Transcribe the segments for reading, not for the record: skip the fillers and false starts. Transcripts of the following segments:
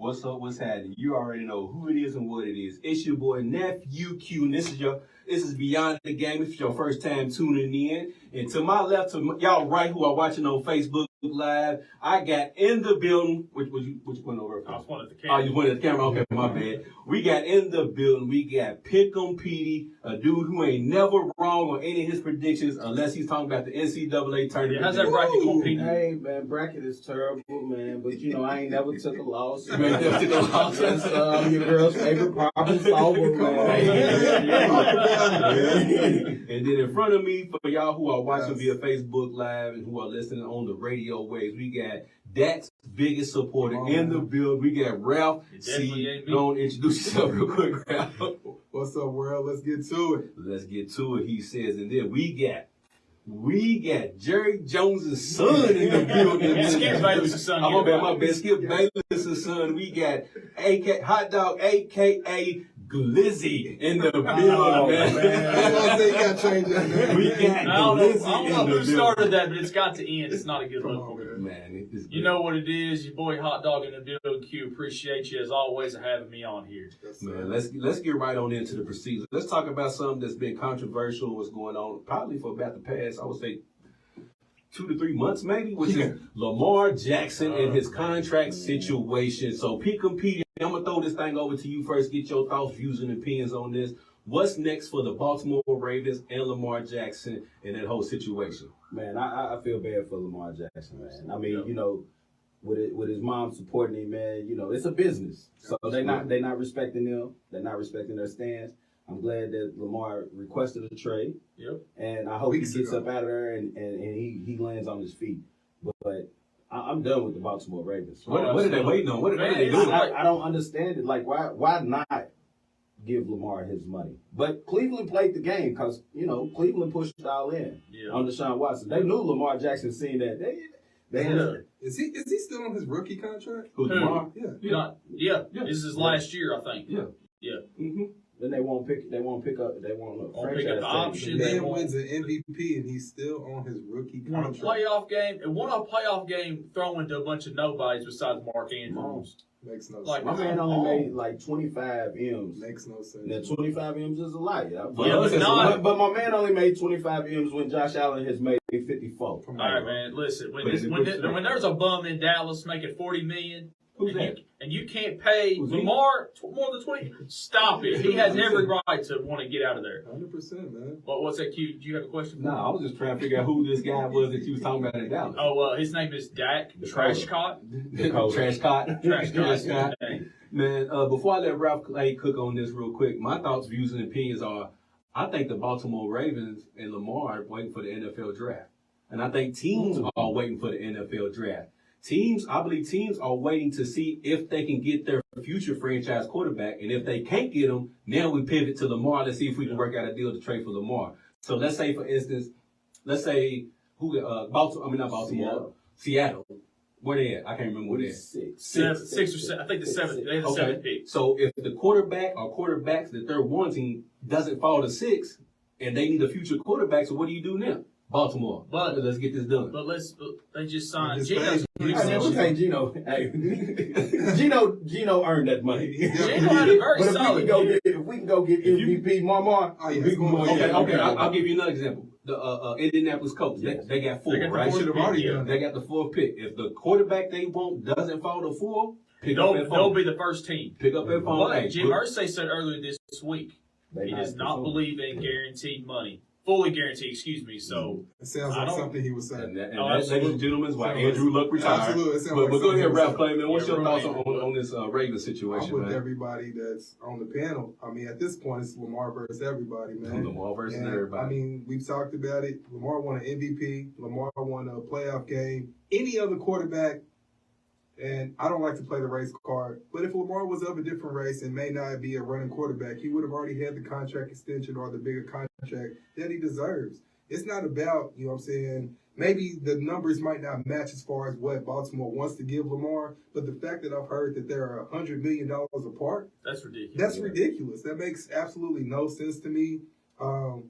What's up? What's happening? You already know who it is and what it is. It's your boy Nephew Q, and this is Beyond the Game. If it's your first time tuning in, and to my left, to y'all right, who are watching on Facebook Live, I got in the building. Which one over? I was pointing at the camera. Oh, you pointed at the camera. Okay, my bad. We got in the building. We got Pick'em Petey, a dude who ain't never wrong on any of his predictions unless he's talking about the NCAA tournament. How's that bracket going, Petey? Hey man, bracket is terrible, man. But you know, I ain't never took a loss. You ain't never took a loss. I'm your girl's favorite problem solver, man. And then in front of me, for y'all who are watching via Facebook Live and who are listening on the radio waves, we got Dak's biggest supporter in the build. We got Ralph C. Go on, introduce yourself real quick, Ralph. What's up, world? Let's get to it. Let's get to it, he says. And then we got Jerry Jones' son in the building. Skip Bayless' son. I'm my best. Skip Bayless' son. We got Hot Dog, a.k.a. Glizzy in the building, man. You got change that name. We got I don't Glizzy know in who the started that, but it's got to end. It's not a good look. Man, you know what it is. Your boy Hot Dog in the building. Q, appreciate you as always for having me on here. Man, let's get right on into the procedure. Let's talk about something that's been controversial. What's going on? Probably for about the past, I would say, 2 to 3 months, maybe, which is Lamar Jackson and his contract situation. So, Pick'em Petey, I'm gonna throw this thing over to you first. Get your thoughts, views, and opinions on this. What's next for the Baltimore Ravens and Lamar Jackson in that whole situation? Man, I feel bad for Lamar Jackson, man. I mean, you know, with his mom supporting him, man, you know, it's a business. So they're not respecting them. They're not respecting their stance. I'm glad that Lamar requested a trade. Yep. And I hope he gets up out of there and he lands on his feet. But I'm done with the Baltimore Ravens. What are they waiting on? What are they doing? I don't understand it. Like, why not give Lamar his money? But Cleveland played the game because, you know, Cleveland pushed it all in on Deshaun Watson. They knew Lamar Jackson seen that. Is he still on his rookie contract? Who, Lamar? Yeah. This is his last year, I think. Yeah. Mm-hmm. Then they won't pick up the option. He wins an MVP and he's still on his rookie contract. Won a playoff game throwing to a bunch of nobodies besides Mark Andrews. Makes no sense. My man only made like 25 M's. Makes no sense. Now 25 M's is a lot, but my man only made 25 M's when Josh Allen has made 54. All right, man. Listen, when there's a bum in Dallas making $40 million. Who's that? And you can't pay Lamar more than 20. Stop it. He has every right to want to get out of there. 100%, man. What's that, Q? Do you have a question? No, I was just trying to figure out who this guy was that you was talking about in Dallas. Oh, his name is Dak Trashcott. Trashcott. Man, before I let Ralph Clay cook on this real quick, my thoughts, views, and opinions are, I think the Baltimore Ravens and Lamar are waiting for the NFL draft. And I think teams are waiting for the NFL draft. I believe teams are waiting to see if they can get their future franchise quarterback, and if they can't get him, now we pivot to Lamar. Let's see if we can work out a deal to trade for Lamar. So let's say, for instance, Seattle. Where they at? I can't remember where they at. Six or seven. I think the seventh. They had the seventh pick. So if the quarterback or quarterbacks that they're wanting doesn't fall to 6, and they need a future quarterback, so what do you do now? Baltimore. But let's get this done. But they just signed Gino. Gino. Hey, Gino earned that money. Gino had a very solid year. If we can go get MVP, Lamar, we can go. Okay. I'll give you another example. The Indianapolis Colts. They got 4, right? They got the 4th pick. If the quarterback they want doesn't fall to 4, they'll be the first team. Pick up that phone. But Jim Irsay said earlier this week he does not believe in guaranteed money. Fully guaranteed, excuse me. So it sounds like something he was saying. And that's, ladies and gentlemen, why Andrew Luck retired. Absolutely. But go ahead, Ralph Clayman. What's your thoughts on this Ravens situation, I'm with everybody that's on the panel. I mean, at this point, it's Lamar versus everybody, man. Lamar versus everybody. I mean, we've talked about it. Lamar won an MVP. Lamar won a playoff game. Any other quarterback, and I don't like to play the race card, but if Lamar was of a different race and may not be a running quarterback, he would have already had the contract extension or the bigger contract that he deserves. It's not about, you know what I'm saying, maybe the numbers might not match as far as what Baltimore wants to give Lamar, but the fact that I've heard that they're $100 million apart, that's ridiculous. That's ridiculous. That makes absolutely no sense to me. I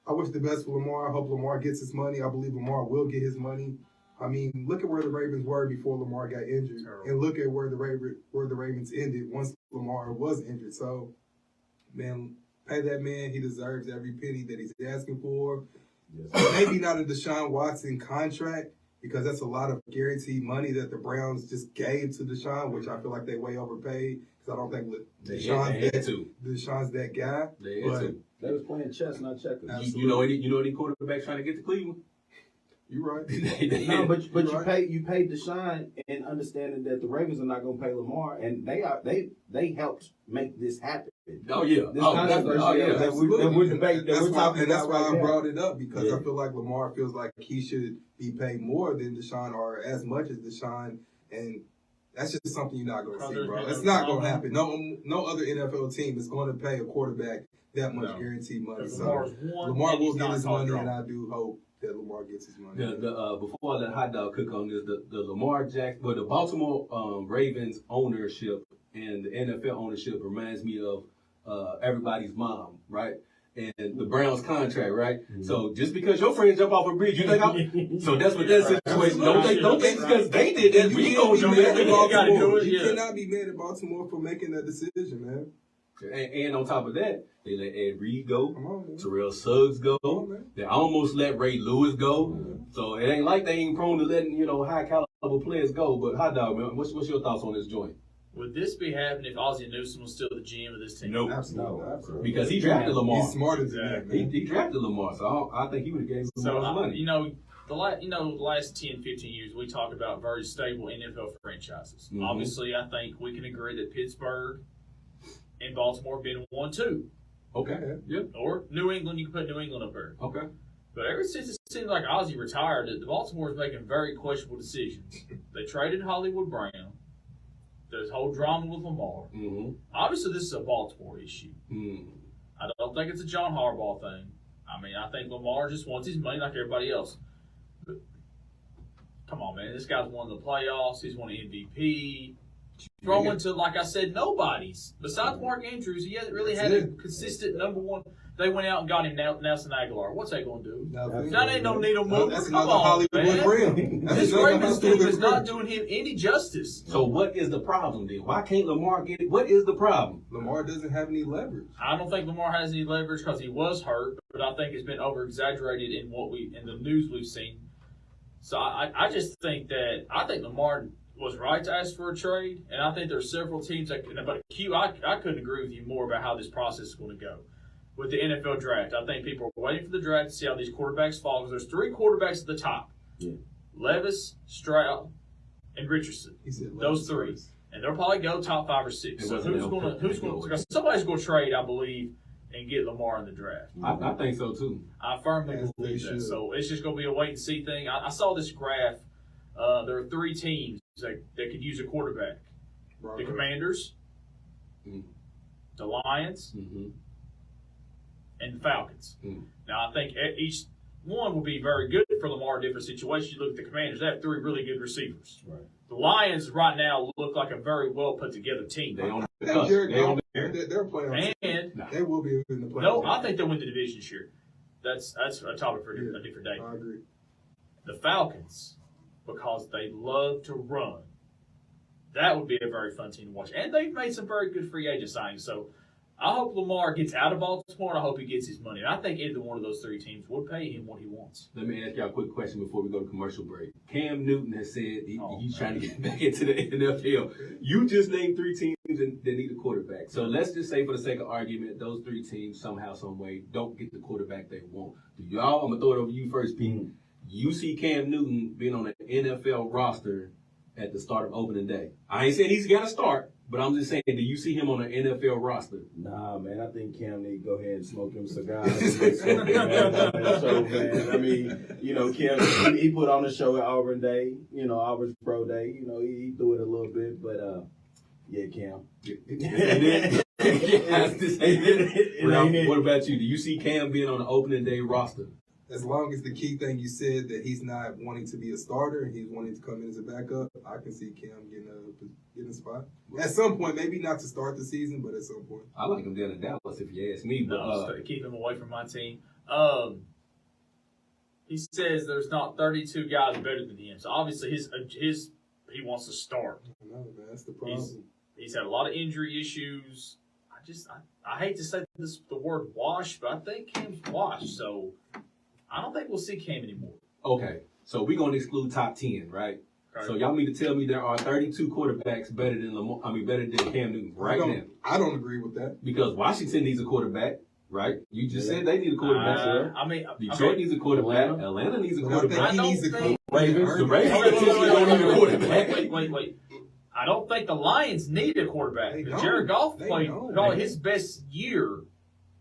wish the best for Lamar. I hope Lamar gets his money. I believe Lamar will get his money. I mean, look at where the Ravens were before Lamar got injured, and look at where the Ravens ended once Lamar was injured. So, man, pay that man. He deserves every penny that he's asking for. Yes. Maybe not a Deshaun Watson contract, because that's a lot of guaranteed money that the Browns just gave to Deshaun, which I feel like they way overpaid, because I don't think Deshaun's that guy. They was playing chess, not checkers. You know any quarterbacks trying to get to Cleveland? You're right. No, but you paid Deshaun, and understanding that the Ravens are not going to pay Lamar, and they helped make this happen. Oh yeah, we're debating. That's why I brought it up, because I feel like Lamar feels like he should be paid more than Deshaun, or as much as Deshaun, and that's just something you're not going to see, bro. It's not going to happen. No other NFL team is going to pay a quarterback that much guaranteed money. So Lamar will get his money, and I do hope that Lamar gets his money. Before I let Hot Dog cook on this, the Lamar Jackson, but the Baltimore Ravens ownership and the NFL ownership reminds me of everybody's mom, right? And the Browns contract, right? Mm-hmm. So just because your friends jump off a bridge, you think so that's what that situation. Don't think because they did that, we gonna do that. You cannot be mad at Baltimore for making that decision, man. And on top of that, they let Ed Reed go, Terrell Suggs go. They almost let Ray Lewis go. So it ain't like they ain't prone to letting high caliber players go. But Hot Dog, man, what's your thoughts on this joint? Would this be happening if Ozzie Newsome was still the GM of this team? Nope. Absolutely. Because he drafted Lamar. He's smarter than that, man. He drafted Lamar, so I think he would have gave Lamar money. The last 10, 15 years, we talk about very stable NFL franchises. Mm-hmm. Obviously, I think we can agree that Pittsburgh and Baltimore have been 1-2. Okay. Yep. Or New England, you can put New England up there. Okay. But ever since it seems like Ozzie retired, the Baltimore is making very questionable decisions. They traded Hollywood Brown. There's whole drama with Lamar. Mm-hmm. Obviously, this is a Baltimore issue. Mm. I don't think it's a John Harbaugh thing. I mean, I think Lamar just wants his money like everybody else. But come on, man. This guy's won the playoffs. He's won an MVP. Throwing to, like I said, nobody's. Besides Mark Andrews, he hasn't really had a consistent number one. They went out and got him Nelson Aguilar. What's that going to do? That ain't no needle mover. Come on, man. This Ravens team is not doing him any justice. So what is the problem then? Why can't Lamar get it? What is the problem? Lamar doesn't have any leverage. I don't think Lamar has any leverage because he was hurt, but I think it's been over-exaggerated in the news we've seen. So I just think Lamar was right to ask for a trade, and I think there's several teams but Q, I couldn't agree with you more about how this process is going to go. With the NFL draft, I think people are waiting for the draft to see how these quarterbacks fall, because there's 3 quarterbacks at the top. Yeah. Levis, Stroud, and Richardson. Those 3. And they'll probably go top 5 or 6. So who's going to somebody's going to trade, I believe, and get Lamar in the draft. I think so too. I firmly believe that. So it's just going to be a wait and see thing. I saw this graph. There are 3 teams that could use a quarterback. The Commanders, the Lions, and the Falcons. Now, I think each one will be very good for Lamar in different situations. You look at the Commanders, they have 3 really good receivers. Right. The Lions right now look like a very well put together team. They're playing. And they will be in the playoffs. No, I think they'll win the division this year. That's a topic for a different day. I agree. The Falcons, because they love to run, that would be a very fun team to watch. And they've made some very good free agent signings. So I hope Lamar gets out of Baltimore, and I hope he gets his money. And I think either one of those 3 teams would pay him what he wants. Let me ask y'all a quick question before we go to commercial break. Cam Newton has said he's trying to get back into the NFL. You just named 3 teams that need a quarterback. So let's just say, for the sake of argument, those 3 teams somehow, some way don't get the quarterback they want. Do y'all? I'm gonna throw it over to you first, Pete. You see Cam Newton being on an NFL roster at the start of opening day? I ain't saying he's got to start, but I'm just saying, do you see him on an NFL roster? Nah, man. I think Cam need to go ahead and smoke them cigars. Man. I mean, Cam, he put on the show at Auburn Day, Auburn's Pro Day. He threw it a little bit, but yeah, Cam. What about you? Do you see Cam being on the opening day roster? As long as the key thing you said, that he's not wanting to be a starter and he's wanting to come in as a backup, I can see Cam getting a spot. At some point, maybe not to start the season, but at some point. I like him down in Dallas, if you ask me. But keep him away from my team. He says there's not 32 guys better than him. So obviously he wants to start. No, man, that's the problem. He's had a lot of injury issues. I hate to say the word wash, but I think Cam's washed. So I don't think we'll see Cam anymore. Okay, so we're gonna exclude top 10, right? Okay. So y'all mean to tell me there are 32 quarterbacks better than Cam Newton right now? I don't agree with that. Because Washington needs a quarterback, right? You just said they need a quarterback, sir. Detroit needs a quarterback. Atlanta needs a quarterback. He needs a quarterback. The Ravens don't need a quarterback. Wait. I don't think the Lions need a quarterback. Jared Goff played his best year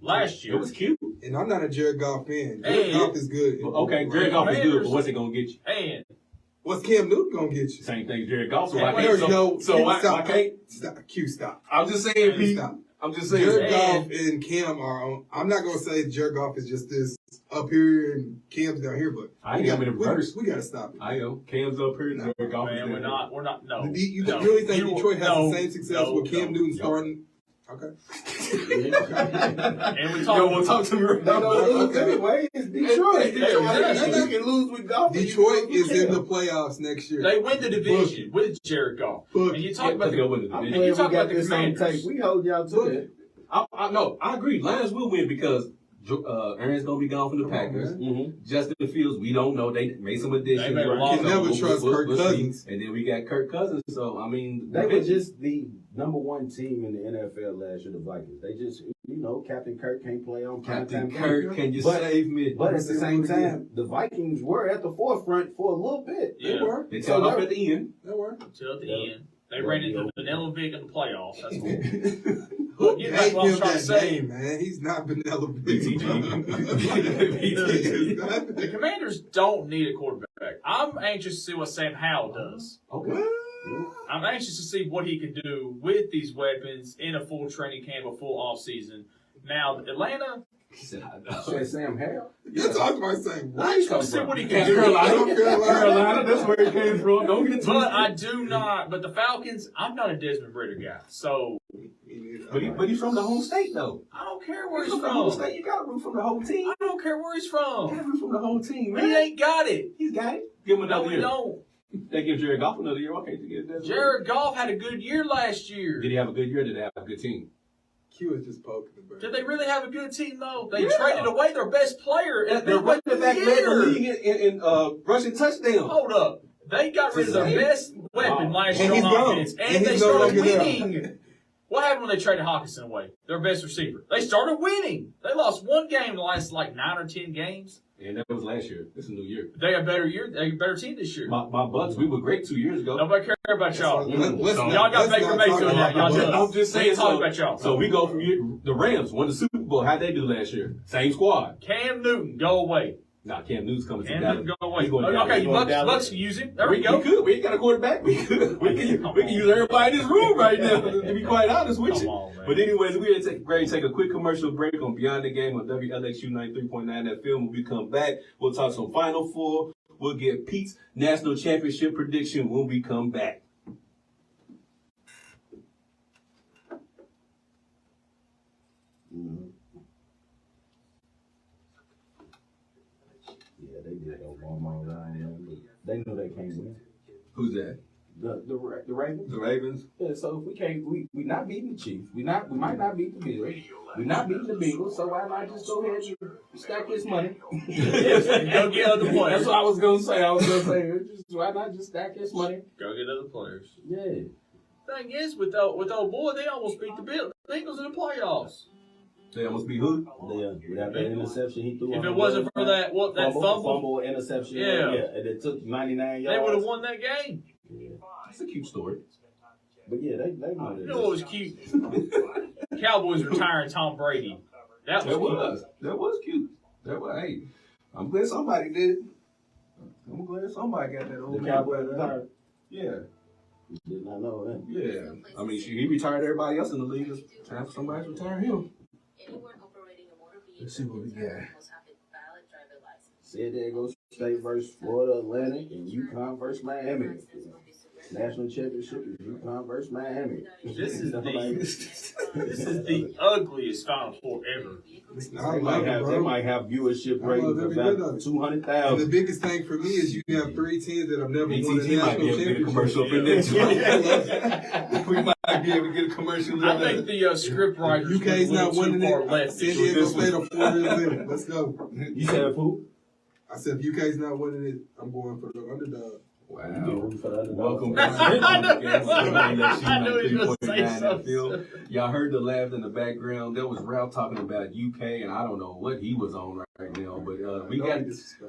last year. It was cute. And I'm not a Jared Goff fan. Jared Goff is good. Okay, Jared Goff is good, but what's it going to get you? And what's Cam Newton going to get you? Same thing Jared Goff. So I can't. Stop. I'm just saying, Pete. I'm just saying. Jared Goff and Cam are on. I'm not going to say Jared Goff is just this up here and Cam's down here, but I am in reverse. We got to stop it. I am. Cam's up here and Jared Goff is down here. We're not. No. You really think Detroit has the same success with Cam Newton starting? Okay. And we'll talk to me. Anyway, it's Detroit. You can lose with Goff. Detroit is in the playoffs next year. They win the division with Jared Goff. And you talk about the Commanders. We hold y'all to it. I agree. Lions will win because Aaron's gonna be gone from the Packers. Justin Fields, we don't know. They made some additions. You can never trust Kirk Cousins. And then we got Kirk Cousins. So I mean, they were just the number one team in the NFL last year. The Vikings. They just, Captain Kirk can't play on Captain Kirk. Can you save me? But at the same time, the Vikings were at the forefront for a little bit. Yeah. They were. They tailed off at the end. They were. Until at the end. They ran into Vanilla Vic in the playoffs. That's cool. Who gave him that name, man? He's not Vanilla Vic. The Commanders don't need a quarterback. I'm anxious to see what Sam Howell does. Okay. I'm anxious to see what he can do with these weapons in a full training camp, a full off season. Now, Atlanta. Said Sam Howell. You talking about Sam? I just want to see what he can do. Carolina, that's where he came from. Don't get But I do not. But the Falcons, I'm not a Desmond Ritter guy. So. But he's from the home state, though. I don't care where he's from. The home state. You got to root from the whole team. I don't care where he's from. You got to root from the whole team, man. He ain't got it. He's got it. Give him another year. Don't. They give Jared Goff another year. Why can't you get that? Jared Goff had a good year last year. Did he have a good year? Or did they have a good team? Q is just poking the bird. Did they really have a good team, though? They traded away their best player. Their running back led the league in rushing touchdowns. Hold up. They got rid of their best weapon last year on offense. And they he's no started longer winning. What happened when they traded Hawkinson away? Their best receiver. They started winning. They lost one game in the last 9 or 10 games. And that was last year. This is a new year. They got a better year. They got a better team this year. My Bucks, we were great 2 years ago. Nobody care about y'all. Y'all got Baker Mayfield now. I'm just saying. Talk about y'all. So we go from the Rams won the Super Bowl. How'd they do last year? Same squad. Cam Newton, go away. Nah, Cam Newton's coming Cam to Dallas. Newton, go away. Okay, Bucks can use him. There we go. We could. We ain't got a quarterback. We can use everybody in this room right now, to be quite honest with you. On, but anyways, we're going to take a quick commercial break on Beyond the Game on WLXU 93.9 FM. When we come back, we'll talk some Final Four. We'll get Pete's National Championship prediction when we come back. Yeah, they did go one around. They knew they can't win. Who's that? The Ravens. The Ravens. Yeah, so if we can't, we not beating the Chiefs. We might not beat the Bills. We're not beating the Bengals. So why not just go ahead and stack this money? Go get other players. That's what I was gonna say. Why not just stack this money? Go get other players. Yeah. Thing is, with old boy, they almost beat the Bengals in the playoffs. They almost beat who? Without that interception he threw. If it wasn't for that fumble interception, yeah, and it took 99 yards, they would have won that game. Yeah. It's a cute story. But yeah, they won it. You know what was cute? Cowboys retiring Tom Brady. That was cute. Hey, I'm glad somebody did it. I'm glad somebody got that old. The Cowboys retired. Yeah. Did not know that. Yeah. I mean, he retired everybody else in the league. It's time for somebody to retire him. Let's see what we got. San Diego State versus Florida Atlantic and UConn versus Miami. National championship is UConn versus Miami. This is the ugliest Final Four ever. They might have viewership ratings of about 200,000. And the biggest thing for me is you have 3 teams that have never won a BTG might be national able to get a commercial championship. up in there. We might be able to get a commercial. I think the script writers UK's not winning it. left. San Diego State are 4 years in. Let's go. You said who? I said if UK's not winning it, I'm going for the underdog. Wow. Welcome Welcome back. I knew he was going to say something. Y'all heard the laugh in the background. There was Ralph talking about UK, and I don't know what he was on right now. But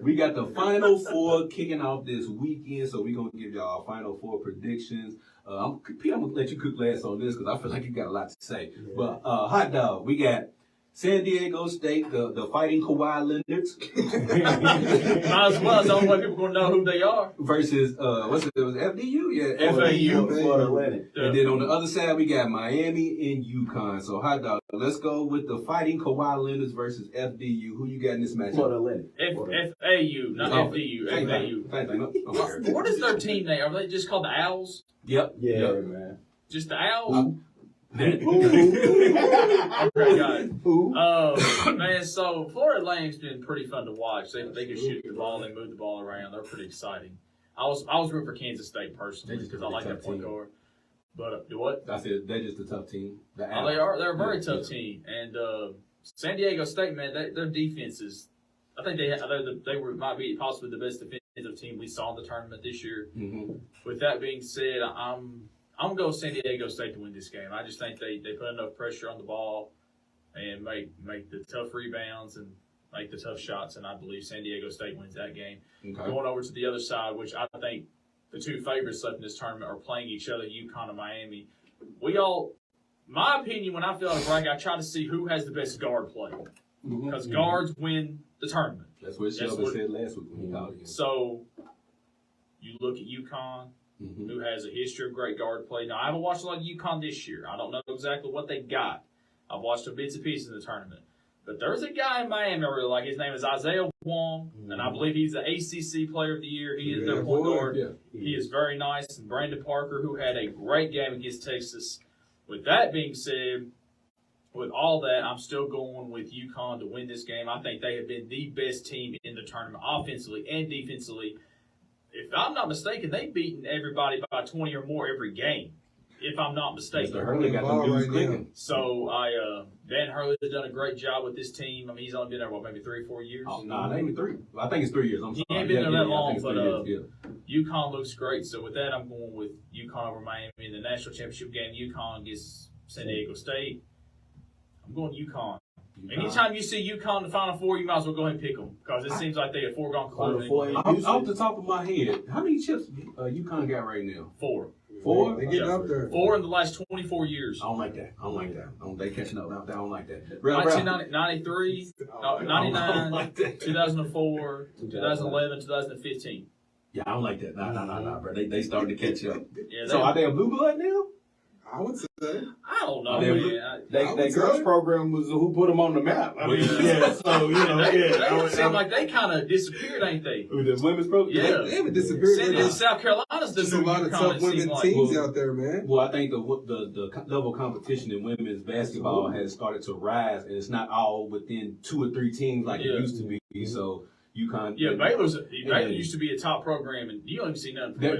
we got the Final Four kicking off this weekend, so we're going to give y'all our Final Four predictions. Pete, I'm going to let you cook last on this because I feel like you got a lot to say. Yeah. But hot dog, we got San Diego State, the fighting Kawhi Leonards. Might as well. It's the only way people going to know who they are. Versus, it was FDU? Yeah, FAU. Florida Atlantic. Yeah. And then on the other side, we got Miami and UConn. So, hot dog, let's go with the fighting Kawhi Leonards versus FDU. Who you got in this matchup? Florida Atlantic. FAU, not FDU. FAU. What is their team name? Are they just called the Owls? Yep. Yeah, yep. man. Just the Owls? Okay, got it. Man, so Florida Atlantic's been pretty fun to watch. They can shoot the ball, they move the ball around. They're pretty exciting. I was rooting for Kansas State personally because I like that point guard. But do what? I said they're just a tough team. They're a very tough team. And San Diego State, man, their defense is. I think might be possibly the best defensive team we saw in the tournament this year. Mm-hmm. With that being said, I'm going to go with San Diego State to win this game. I just think they put enough pressure on the ball and make the tough rebounds and make the tough shots, and I believe San Diego State wins that game. Okay. Going over to the other side, which I think the two favorites left in this tournament are playing each other, UConn and Miami. My opinion, when I fill out a bracket, I try to see who has the best guard play. Because guards win the tournament. That's what Shelby said last week when he called again. So you look at UConn, who has a history of great guard play. Now, I haven't watched a lot of UConn this year. I don't know exactly what they got. I've watched some bits and pieces in the tournament. But there's a guy in Miami I really like. His name is Isaiah Wong, and I believe he's the ACC Player of the Year. He is their point guard. Yeah. He is very nice. And Brandon Parker, who had a great game against Texas. With that being said, with all that, I'm still going with UConn to win this game. I think they have been the best team in the tournament, offensively and defensively. If I'm not mistaken, they've beaten everybody by 20 or more every game, if I'm not mistaken. Mr. Hurley got them dudes clicking. So, Dan Hurley has done a great job with this team. I mean, he's only been there, maybe 3 or 4 years? Oh, no, not even 3. I think it's 3 years. He ain't been there that long, but UConn looks great. So, with that, I'm going with UConn over Miami. In the national championship game, UConn gets San Diego State. I'm going UConn. Anytime you see UConn in the Final Four, you might as well go ahead and pick them because it seems like they're a foregone conclusion. Off the top of my head, how many chips UConn got right now? 4. 4? They getting up there. 4 in the last 24 years. I don't like that. They catching up. I don't like that. 1993, 99, 2004, 2011, 2015. Yeah, I don't like that. Nah, bro. They starting to catch up. Yeah, so are they a blue blood now? I would say. I don't know. That girls program was who put them on the map. I mean, so, They seem like they kind of disappeared, ain't they? With the women's program? Yeah. They haven't disappeared. South Carolina's there's a lot of tough women teams out there, man. Well, I think the level of competition in women's basketball has started to rise, and it's not all within 2 or 3 teams like it used to be. So UConn. Yeah, Baylor used to be a top program, and you don't even see nothing. Well,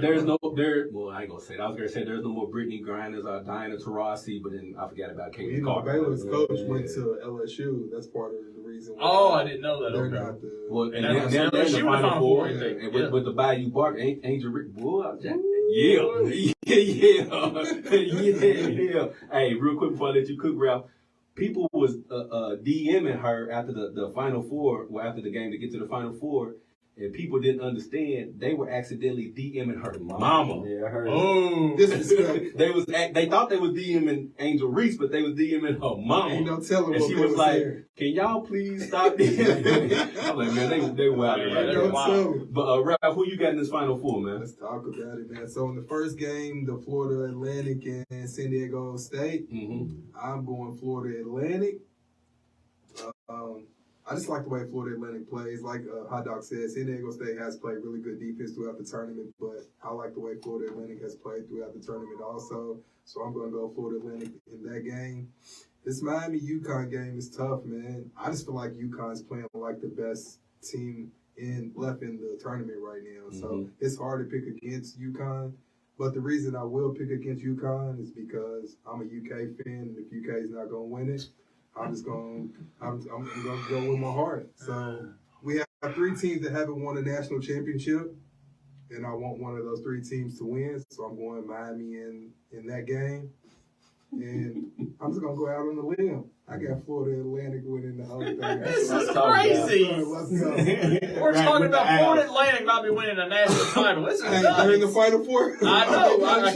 I ain't gonna say that. I was gonna say there's no more Brittany Grinders or Diana Taurasi, but then I forgot about Caitlin Carter. Baylor's coach went to LSU. That's part of the reason why. Oh, I didn't know that. They're not the. Well, and they're in the Final Four, and with the Bayou Bark, Angel Rick, boy, yeah. Hey, real quick before I let you cook, Ralph. People was DMing her after the Final Four, or after the game to get to the Final Four, and people didn't understand. They were accidentally DMing her mama. Yeah, I heard. Oh, they thought they was DMing Angel Reese, but they was DMing her mama. Ain't no telling and what she they was like, there. "Can y'all please stop DMing?" I'm like, man, they wild right there. Wild. But Ralph, who you got in this Final Four, man? Let's talk about it, man. So in the first game, the Florida Atlantic and San Diego State. I'm going Florida Atlantic. I just like the way Florida Atlantic plays. Like Hot Dog says, San Diego State has played really good defense throughout the tournament, but I like the way Florida Atlantic has played throughout the tournament also. So I'm going to go Florida Atlantic in that game. This Miami-UConn game is tough, man. I just feel like UConn's playing like the best team left in the tournament right now. So it's hard to pick against UConn. But the reason I will pick against UConn is because I'm a UK fan, and if UK is not going to win it, I'm going to go with my heart. So we have 3 teams that haven't won a national championship, and I want one of those 3 teams to win. So I'm going Miami in that game. And I'm just going to go out on a limb. I got Florida Atlantic winning the whole thing. This is crazy. We're talking about Florida Atlantic not be winning a national title. This is nuts. They're in the Final Four. I know. I'm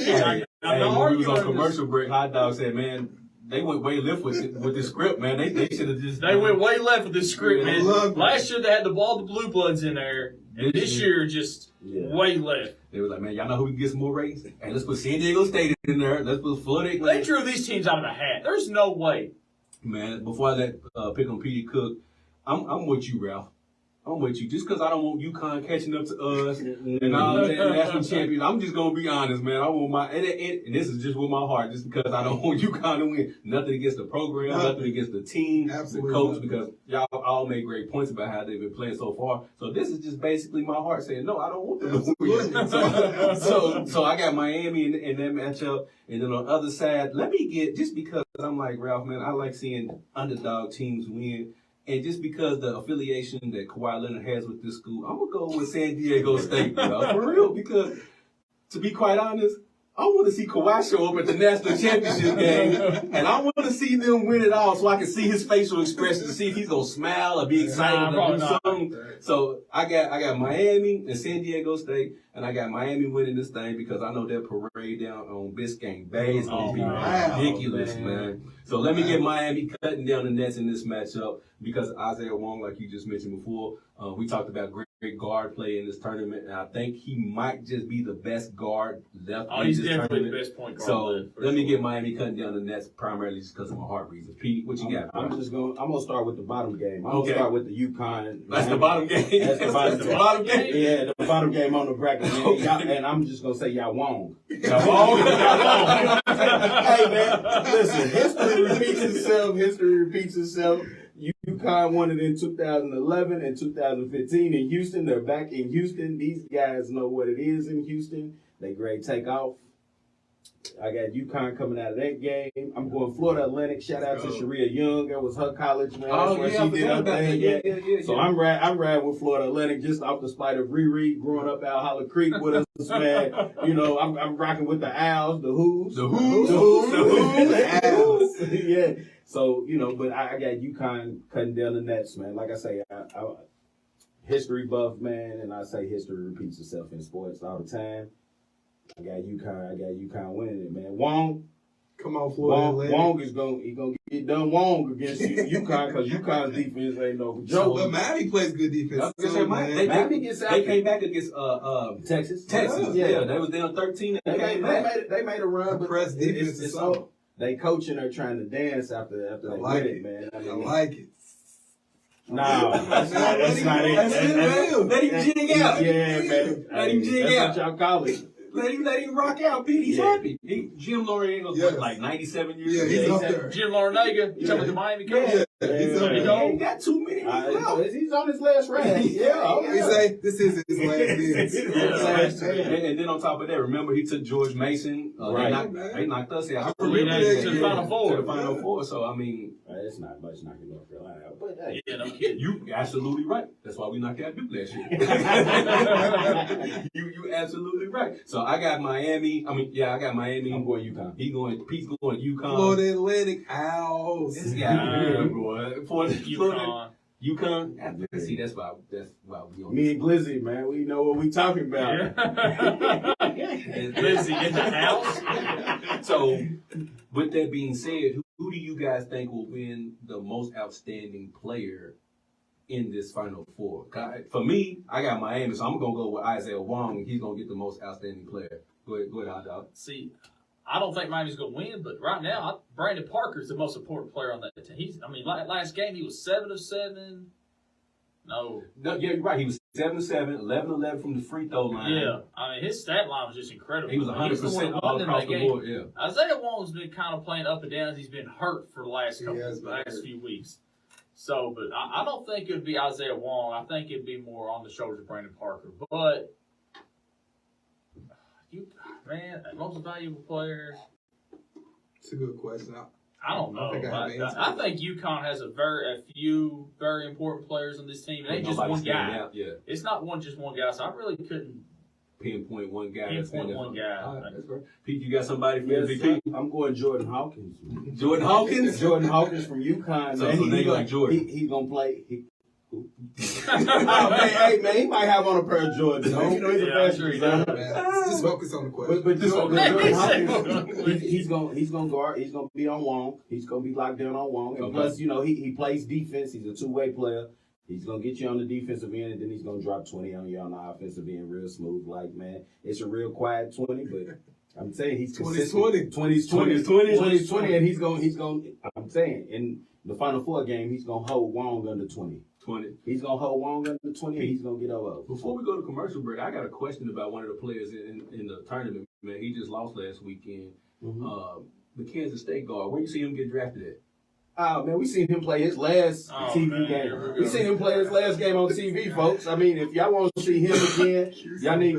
not when we was on arguing commercial break, Hot Dog said, man, they went way left with this script, man. They should have just. They went way left with this script, man. Last year they had the Blue Bloods in there, and this year just way left. They were like, man, y'all know who can get some more ratings? Hey, let's put San Diego State in there. Let's put Florida. They drew these teams out of a hat. There's no way. Man, before I let pick on Petey Cook, I'm with you, Ralph. I'm with you. Just because I don't want UConn catching up to us and all that national champions, I'm just going to be honest, man. I want my, and this is just with my heart, just because I don't want UConn to win. Nothing against the program, nothing against the team, the coach, because y'all all made great points about how they've been playing so far. So this is just basically my heart saying, no, I don't want them to win. So I got Miami in that matchup. And then on the other side, let me get, just because I'm like Ralph, man, I like seeing underdog teams win. And just because the affiliation that Kawhi Leonard has with this school, I'm going to go with San Diego State, bro. For real, because to be quite honest, I want to see Kawhi show up at the national championship game, and I want to see them win it all so I can see his facial expression to see if he's going to smile or be excited to do something. So I got Miami and San Diego State, and I got Miami winning this thing because I know that parade down on Biscayne Bay is going to be ridiculous, man. So let me get Miami cutting down the nets in this matchup because Isaiah Wong, like you just mentioned before, we talked about great guard play in this tournament, and I think he might just be the best guard left in this tournament. He's definitely the best point guard. So let me get Miami cutting down the nets primarily just because of my heart reasons. Pete, what you got? I'm gonna start with the bottom game. I'm gonna start with the UConn. That's the bottom game. That's the bottom game. Yeah, the bottom game on the bracket. And I'm just gonna say y'all won. Y'all won. Hey man, listen. History repeats itself. UConn won it in 2011 and 2015 in Houston. They're back in Houston. These guys know what it is in Houston. They great take off. I got UConn coming out of that game. I'm going Florida Atlantic. Shout out to Sharia Young. That was her college, man. That's where she did her thing. Yeah. So I'm riding with Florida Atlantic just off the spite of Riri growing up out Holler Creek with us, man. You know, I'm rocking with the Owls, the Who's. The Owls. Yeah. So, you know, but I got UConn cutting down the nets, man. Like I say, I history buff, man, and I say history repeats itself in sports all the time. I got UConn winning it, man. Wong. Come on, Florida. Wong is gonna get done Wong against UConn because UConn's defense ain't no joke. But Miami plays good defense. Miami gets out. They came back against Texas. Yeah, they was down 13 and they made a run, but press defense is so. They coaching her trying to dance after they win it, man. I like it. No, that's not it. Let him jig out. Yeah, man. Let him jig out. That's what y'all call it. Let him rock out, Pete. He's happy. Jim Loriengo's like 97 years old. Yeah, he's up there. Jim Loriengo, you talking about the Miami coach? He's up there. He ain't got too many. He's on his last round. He say this isn't his last dance. And then on top of that, remember he took George Mason. They knocked us out. To the Final Four. To the Final Four. So I mean, it's not much knocking North Carolina out. But hey, yeah, no kidding. You absolutely right. That's why we knocked out Duke last year. You absolutely right. So I got Miami. I got Miami. I'm going UConn. Pete's going UConn. Florida Atlantic Owls. This guy, boy. For UConn. UConn. See, that's why we on. Me and Glizzy, man, we know what we talking about. Glizzy in the house. So, with that being said, who do you guys think will win the most outstanding player in this Final Four? For me, I got Miami, so I'm going to go with Isaiah Wong. He's going to get the most outstanding player. Go ahead, Hot Dog. See, I don't think Miami's going to win, but right now, Brandon Parker's the most important player on that team. Last game, he was 7 of 7, No. No, yeah, you're right. He was 7-7, 11-11 from the free throw line. Yeah. I mean, his stat line was just incredible. He was 100% all across the board. Yeah. Isaiah Wong's been kind of playing up and down. He's been hurt for the last few weeks. So, but I don't think it would be Isaiah Wong. I think it'd be more on the shoulders of Brandon Parker. But, most valuable player. It's a good question. I don't know. I think UConn has a few very important players on this team. It ain't just one guy. It's not just one guy. So I really couldn't pinpoint one guy. All right, that's great. Pete, you got somebody for MVP? I'm going Jordan Hawkins. Jordan Hawkins? Jordan Hawkins from UConn. So he's like Jordan. He's going to play. Man, he might have on a pair of Jordans. You know, he's a fashion designer. Just focus on the question. But Jordan Hawkins, he's gonna guard. He's gonna be on Wong. He's gonna be locked down on Wong. And plus, you know, he plays defense. He's a two-way player. He's gonna get you on the defensive end, and then he's gonna drop 20 on you on the offensive end, real smooth. Like, man, it's a real quiet 20, but I'm saying he's consistent. 20, and he's gonna. I'm saying in the Final Four game, he's gonna hold Wong under 20. He's going to hold Wong under 20, and he's going to get over. Before we go to commercial break, I got a question about one of the players in the tournament. Man, he just lost last weekend. Mm-hmm. The Kansas State guard. Where you see him get drafted at? Man, we seen him play his last TV game. We seen him play his last game on TV, folks. I mean, if y'all want to see him again, y'all need to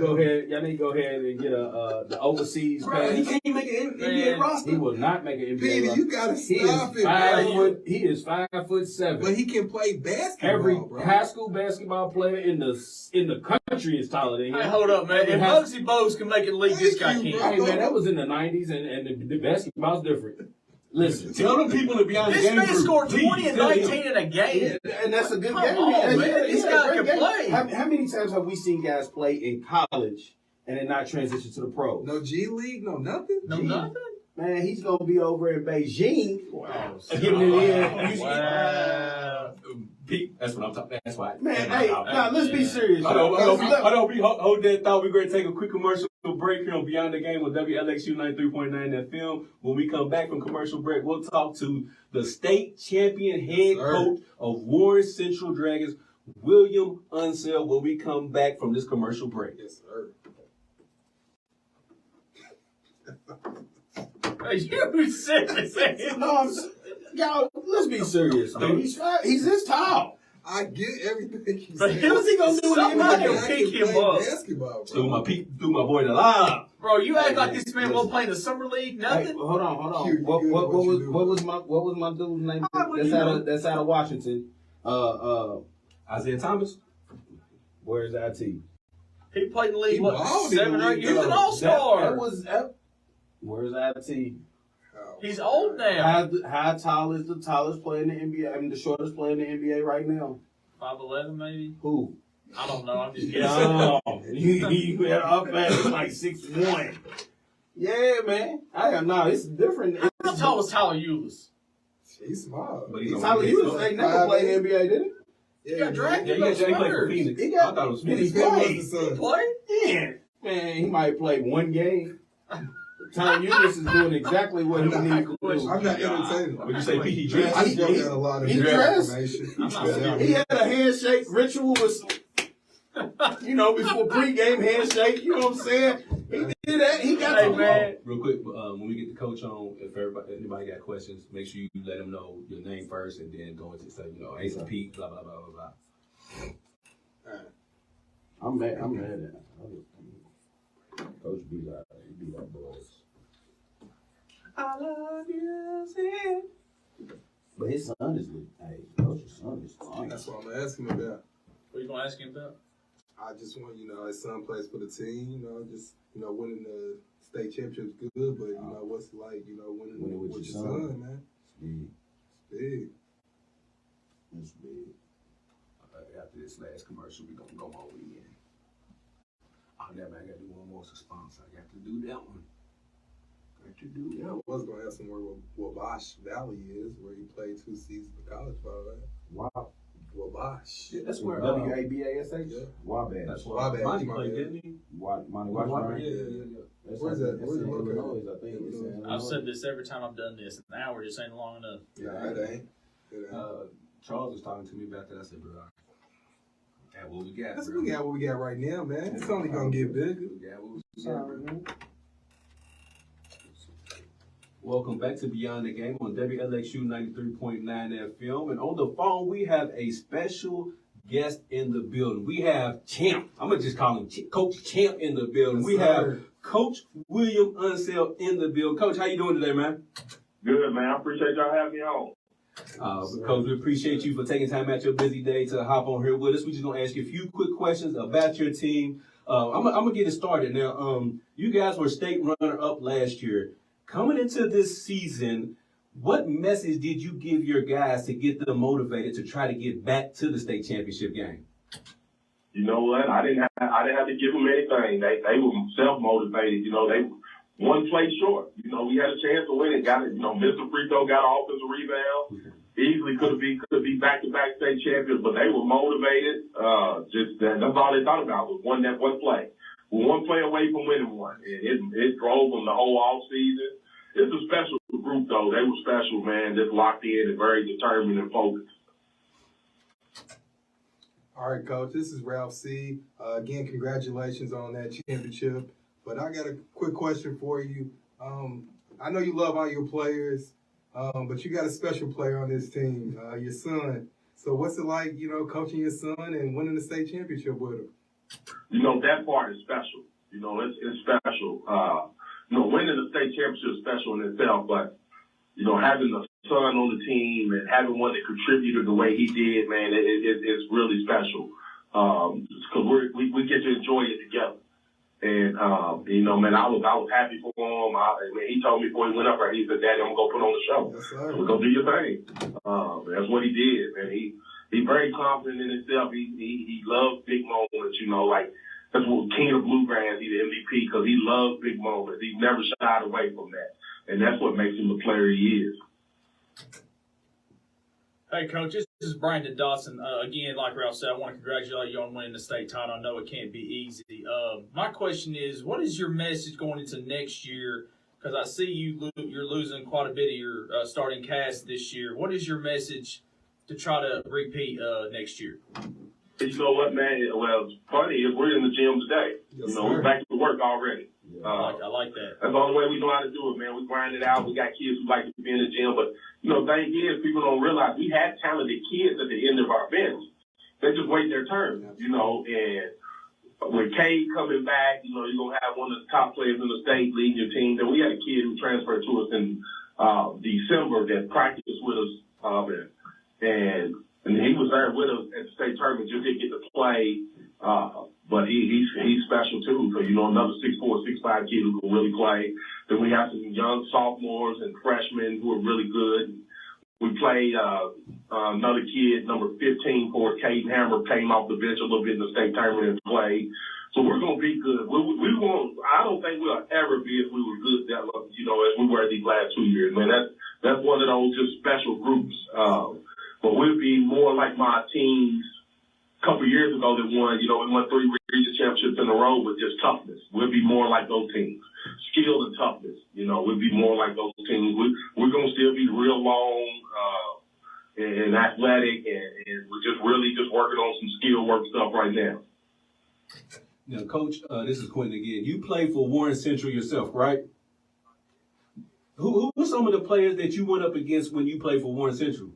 go ahead and get the overseas pass. He can't make an NBA roster. He will not make an NBA Petey, roster. you gotta stop it. He is 5'7". But he can play basketball. Every bro. high school basketball player in the country is taller than him. Hey, hold up, man. If Muggsy Bogues can make it league, this guy can't. Hey, man, that was in the 90s, and the basketball's different. Listen, tell them people to be on the game. This man scored 20 and 19 in a game. And that's a good game. Come on, man. This guy can play. How many times have we seen guys play in college and then not transition to the pros? No G League, no nothing? Nothing? Man, he's going to be over in Beijing. Wow. Giving it in. Wow. Pete, that's what I'm talking about. That's why. Man, let's be serious. Hold that thought. We're going to take a quick commercial break here on Beyond the Game with WLXU 93.9 FM. When we come back from commercial break, we'll talk to the state champion head coach of Warren Central Dragons, William Unseld, when we come back from this commercial break. Yes, sir. You serious? No, y'all, let's be serious, man. He's this tall. I get everything you But say. what's he gonna do when Somebody you pick him up? Basketball, Threw bro. my boy the line. Bro, you act like this man won't play in the summer league. Nothing. Hey, hold on. What was my dude's name? That's out of Washington. Isaiah Thomas. Where's IT? He played in the league, He what, balled in 7 the or 8 league, years? He's an though. all-star. Where's IT? He's old now. How tall is the tallest player in the NBA? I mean, the shortest player in the NBA right now? 5'11", maybe? Who? I don't know. I'm just guessing. No, you had up fast like 6'1". Yeah, man. It's different. How tall was Tyler Eulis? He's small. But he's Tyler Eulis ain't never played in the NBA, did he? He got drafted. Yeah, he played for Phoenix. I thought it was Phoenix. He played? Yeah. Man, he might play one game. Tyler Eulis is doing exactly what he needs to do. I'm not entertaining. When you say Pete, he I dressed. jumped out a lot of he dressed. information. He had a handshake ritual with, before pregame handshake. You know what I'm saying? He did that. He got Hey, man. Real quick, when we get the coach on, if anybody got questions, make sure you let them know your name first and then go into say, Ace and Pete, blah, blah, blah, blah, blah. I'm mad at him. Coach beat our boys. I love you, Sid. But his son is Coach's son is fine. That's what I'm gonna ask him about. What are you going to ask him about? I just want, his son plays for the team, winning the state championship's good, but, what's it like, winning with your son, man? It's Big. It's big. After this last commercial, we're going to go on again. Oh, damn, I got to do one more sponsor. I got to do that one. I was going to ask him where Wabash Valley is, where he played 2 seasons of college ball, right? Wow. Wabash. Yeah, that's where WABASH? Yeah. Wabash. That's where Wabash, Monty my played, bad. didn't he? Monty Yeah. That's Where's that? That's Where's in it located? Illinois, I think. It's in Illinois. I've said this every time I've done this. An hour just ain't long enough. Yeah, it ain't. Charles was talking to me about that. I said, bro, got what we got. That's what we got. What we got right now, man. It's only gonna get bigger. We got what we got. Welcome back to Beyond the Game on WLXU 93.9 FM. And on the phone, we have a special guest in the building. We have Champ. I'm going to just call him Coach Champ in the building. We have Coach William Unseld in the building. Coach, how you doing today, man? Good, man. I appreciate y'all having me on. Coach, we appreciate you for taking time out your busy day to hop on here with us. We're just going to ask you a few quick questions about your team. I'm going to get it started. Now, you guys were state runner-up last year. Coming into this season, what message did you give your guys to get them motivated to try to get back to the state championship game? You know what? I didn't have to give them anything. They were self-motivated. You know, they one play short. You know, we had a chance to win it. Got it. You know, Mr. Frito got an offensive rebound. Easily could be back-to-back state champions, but they were motivated. That's all they thought about was one play. We're one play away from winning one. It drove them the whole off season. It's a special group, though. They were special, man. Just locked in and very determined and focused. All right, Coach. This is Ralph C. Again, congratulations on that championship. But I got a quick question for you. I know you love all your players, but you got a special player on this team, your son. So what's it like, you know, coaching your son and winning the state championship with him? You know, that part is special. You know, it's special. You know, winning the state championship is special in itself, but, you know, having a son on the team and having one that contributed the way he did, man, it's really special. Because we get to enjoy it together. And, you know, man, I was happy for him. He told me before he went up there, he said, Daddy, I'm going to go put on the show. Yes, sir. We're going to do your thing. That's what he did, man. He's very confident in himself. He loves big moments, you know, like that's what King of Bluegrass, he's the MVP because he loves big moments. He's never shied away from that. And that's what makes him the player he is. Hey, Coach, this is Brandon Dawson. Again, like Ralph said, I want to congratulate you on winning the state title. I know it can't be easy. My question is, what is your message going into next year? Because I see you're losing quite a bit of your starting cast this year. What is your message to try to repeat next year? You know what, man? Well, it's funny is we're in the gym today. Yes, you know, we're back to work already. I like that. That's the only way we know how to do it, man. We grind it out. We got kids who like to be in the gym. But, you know, the thing is, people don't realize we had talented kids at the end of our bench. They just wait their turn, you know. And with Cade coming back, you know, you're going to have one of the top players in the state leading your team. Then we had a kid who transferred to us in December that practiced with us. And he was there with us at the state tournament, just didn't get to play. But he's special too. So, you know, another 6'4", 6'5" kid who can really play. Then we have some young sophomores and freshmen who are really good. We played another kid, number 15 for Caden Hammer, came off the bench a little bit in the state tournament and played. So we're going to be good. We won't. I don't think we'll ever be as we were good that, you know, as we were these last 2 years. Man, that's one of those just special groups. But we'll be more like my teams a couple of years ago that won, you know, we won 3 regional championships in a row with just toughness. We'll be more like those teams. Skill and toughness, you know, we'll be more like those teams. We're going to still be real long and athletic, and we're just really just working on some skill work stuff right now. Now, Coach, this is Quentin again. You played for Warren Central yourself, right? Who were some of the players that you went up against when you played for Warren Central?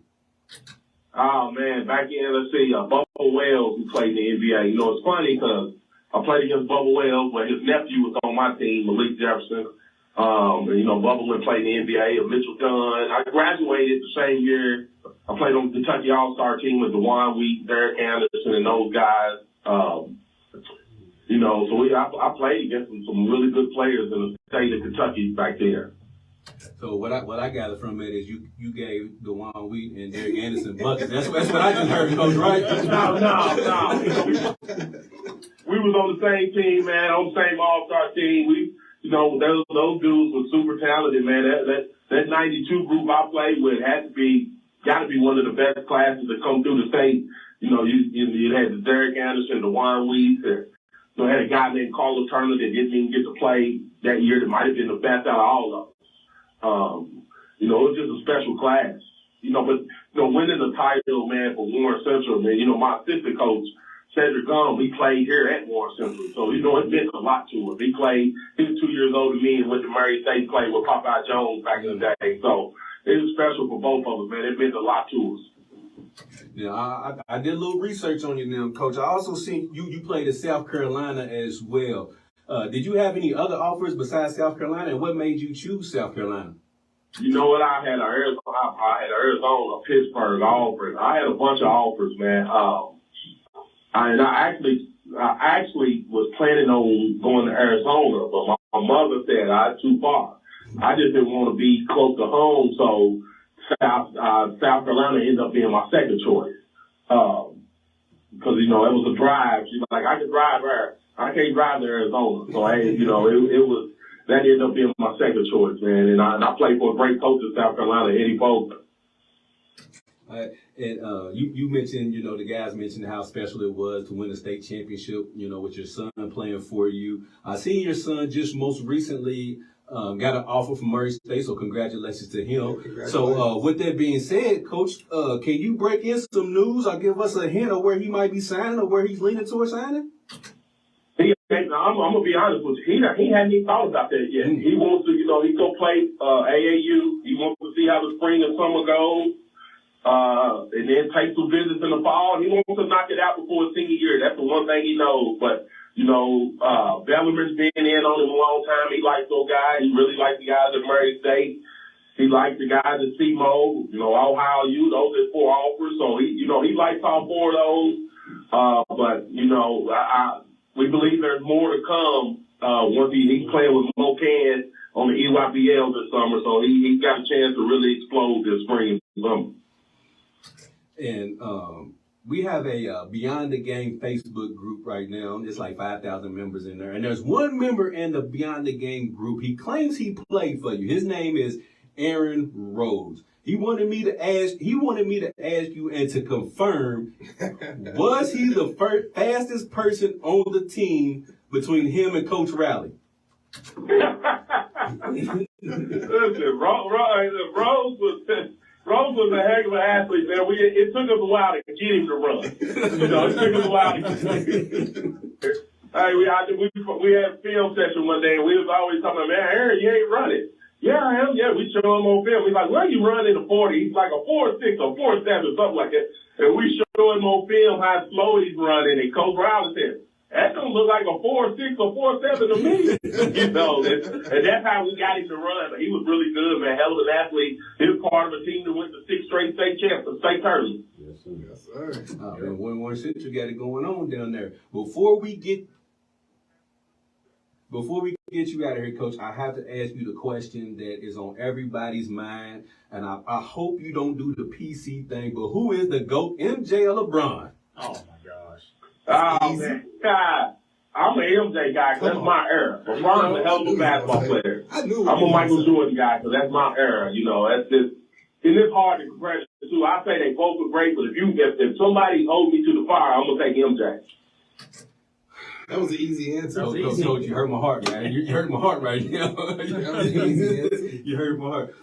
Oh, man, back in, let's see, Bubba Wells, who played in the NBA. You know, it's funny because I played against Bubba Wells, but his nephew was on my team, Malik Jefferson. And, you know, Bubba went and played in the NBA, Mitchell Dunn. I graduated the same year. I played on the Kentucky All-Star team with DeJuan Wheat, Derek Anderson, and those guys. You know, so I played against some really good players in the state of Kentucky back there. So what I gather from it is you gave DeJuan Wheat and Derek Anderson buckets. That's what I just heard, Coach, right? No. We was on the same team, man, on the same All-Star team. You know, those dudes were super talented, man. That 92 group I played with got to be one of the best classes that come through the state. You know, you had the Derek Anderson, DeJuan Wheat, you know, had a guy named Carlos Turner that didn't even get to play that year that might have been the best out of all of them. You know, it was just a special class. You know, but, you know, winning the title, man, for Warren Central, man, you know, my assistant coach Cedric Gum, he played here at Warren Central. So, you know, it meant a lot to us. He was 2 years older than me and went to Murray State, played with Popeye Jones back in the day. So it was special for both of us, man. It meant a lot to us. Yeah, I did a little research on you now, Coach. I also seen you played at South Carolina as well. Did you have any other offers besides South Carolina, and what made you choose South Carolina? You know what? I had Arizona, Pittsburgh offers. I had a bunch of offers, man. And I actually was planning on going to Arizona, but my mother said I was too far. I just didn't want to be close to home, so South Carolina ended up being my second choice. Because, you know, it was a drive. She's like, I can drive there. I can't drive to Arizona. So, you know, that ended up being my second choice, man. And I played for a great coach in South Carolina, Eddie Bolton. You mentioned, you know, the guys mentioned how special it was to win a state championship, you know, with your son playing for you. I seen your son just most recently got an offer from Murray State, so congratulations to him. Congratulations. So with that being said, Coach, can you break in some news or give us a hint of where he might be signing or where he's leaning towards signing? I'm going to be honest with you. He hadn't even thought about that yet. He wants to, you know, he's going to play AAU. He wants to see how the spring and summer goes. And then take some visits in the fall. He wants to knock it out before his senior year. That's the one thing he knows. But, you know, Bellarmine's been in on him a long time. He likes those guys. He really likes the guys at Murray State. He likes the guys at SEMO, you know, Ohio U. Those are 4 offers. So, he likes all 4 of those. But, you know, we believe there's more to come once he's playing with Mocan on the EYBL this summer. So, he's got a chance to really explode this spring and summer. And we have a Beyond the Game Facebook group right now. It's like 5,000 members in there. And there's one member in the Beyond the Game group. He claims he played for you. His name is Aaron Rose. He wanted me to ask you and to confirm, was he the fastest person on the team between him and Coach Riley? Listen, Rose was a heck of an athlete, man. It took us a while to get him to run. You know, it took us a while to get him. Hey, we had a film session one day, and we was always talking about, man, Aaron, you ain't running. Yeah, I am. Yeah, we show him on film. He's like, where you running the 40? He's like a 4.6 or 4.7, something like that. And we show him on film how slow he's running. And Coach Riley said, that don't look like a 4.6 or 4.7 to me. You know, and that's how we got him to run. But he was really good, man. Hell of an athlete. He was part of a team that went to 6 straight state tournaments. Yes, sir. Yes, sir. One shit you got it going on down there. Before we get you out of here, Coach, I have to ask you the question that is on everybody's mind, and I hope you don't do the PC thing, but who is the GOAT, MJ or LeBron? Oh, my gosh. Oh, man. God, I'm an MJ guy because that's my era. LeBron's a hell of a basketball player. I'm a Michael Jordan guy because that's my era. You know, that's just, it is hard to compare the two. I say they both are great, but if somebody holds me to the fire, I'm going to take MJ. That was an easy answer. Coach, you hurt my heart, man. You hurt my heart right now. That was an easy answer. You hurt my heart.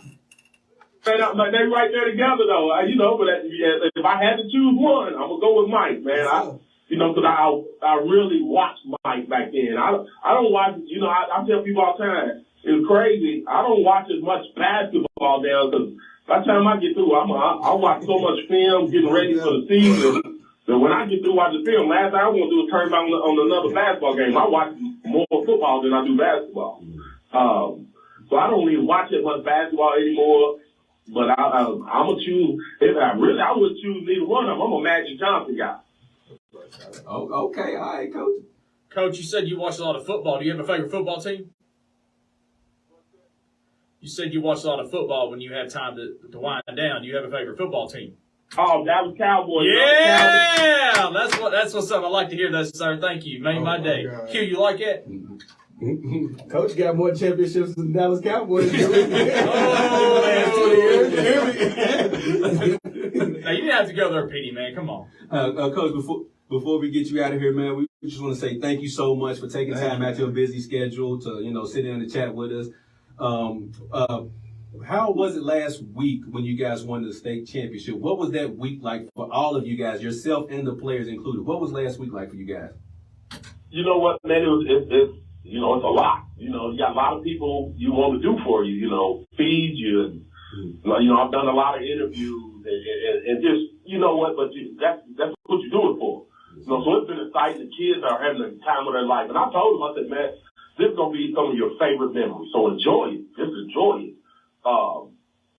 They right there together, though. You know, but if I had to choose one, I'm going to go with Mike, man. Because I really watched Mike back then. I don't watch, you know, I tell people all the time, it's crazy. I don't watch as much basketball now because by the time I get through, I watch so much film getting ready for the season. So when I get through watching film, last thing I want to do is turn back on another basketball game. I watch more football than I do basketball. So I don't even watch as much basketball anymore. But I'm going to choose, I would choose neither one of them. I'm a Magic Johnson guy. Oh, okay. All right, Coach. Coach, you said you watch a lot of football. Do you have a favorite football team? You said you watch a lot of football when you had time to wind down. Do you have a favorite football team? Oh, that was Cowboys. Yeah, that's what's up. I like to hear that, sir. Thank you. Made my day. Q, you like it? Coach got more championships than the Dallas Cowboys. Now, you didn't have to go there, Petey, man. Come on. Coach, before we get you out of here, man, we just want to say thank you so much for taking time out your busy schedule to, you know, sit in and chat with us. How was it last week when you guys won the state championship? What was that week like for all of you guys, yourself and the players included? What was last week like for you guys? You know what, man? It's you know, it's a lot. You know, you got a lot of people you want to do for you. You know, feed you, and you know, I've done a lot of interviews, and just you know what, but that's what you do it for. You know, so it's been exciting. The kids are having the time of their life, and I told them, I said, man, this is gonna be some of your favorite memories. So enjoy it. Just enjoy it.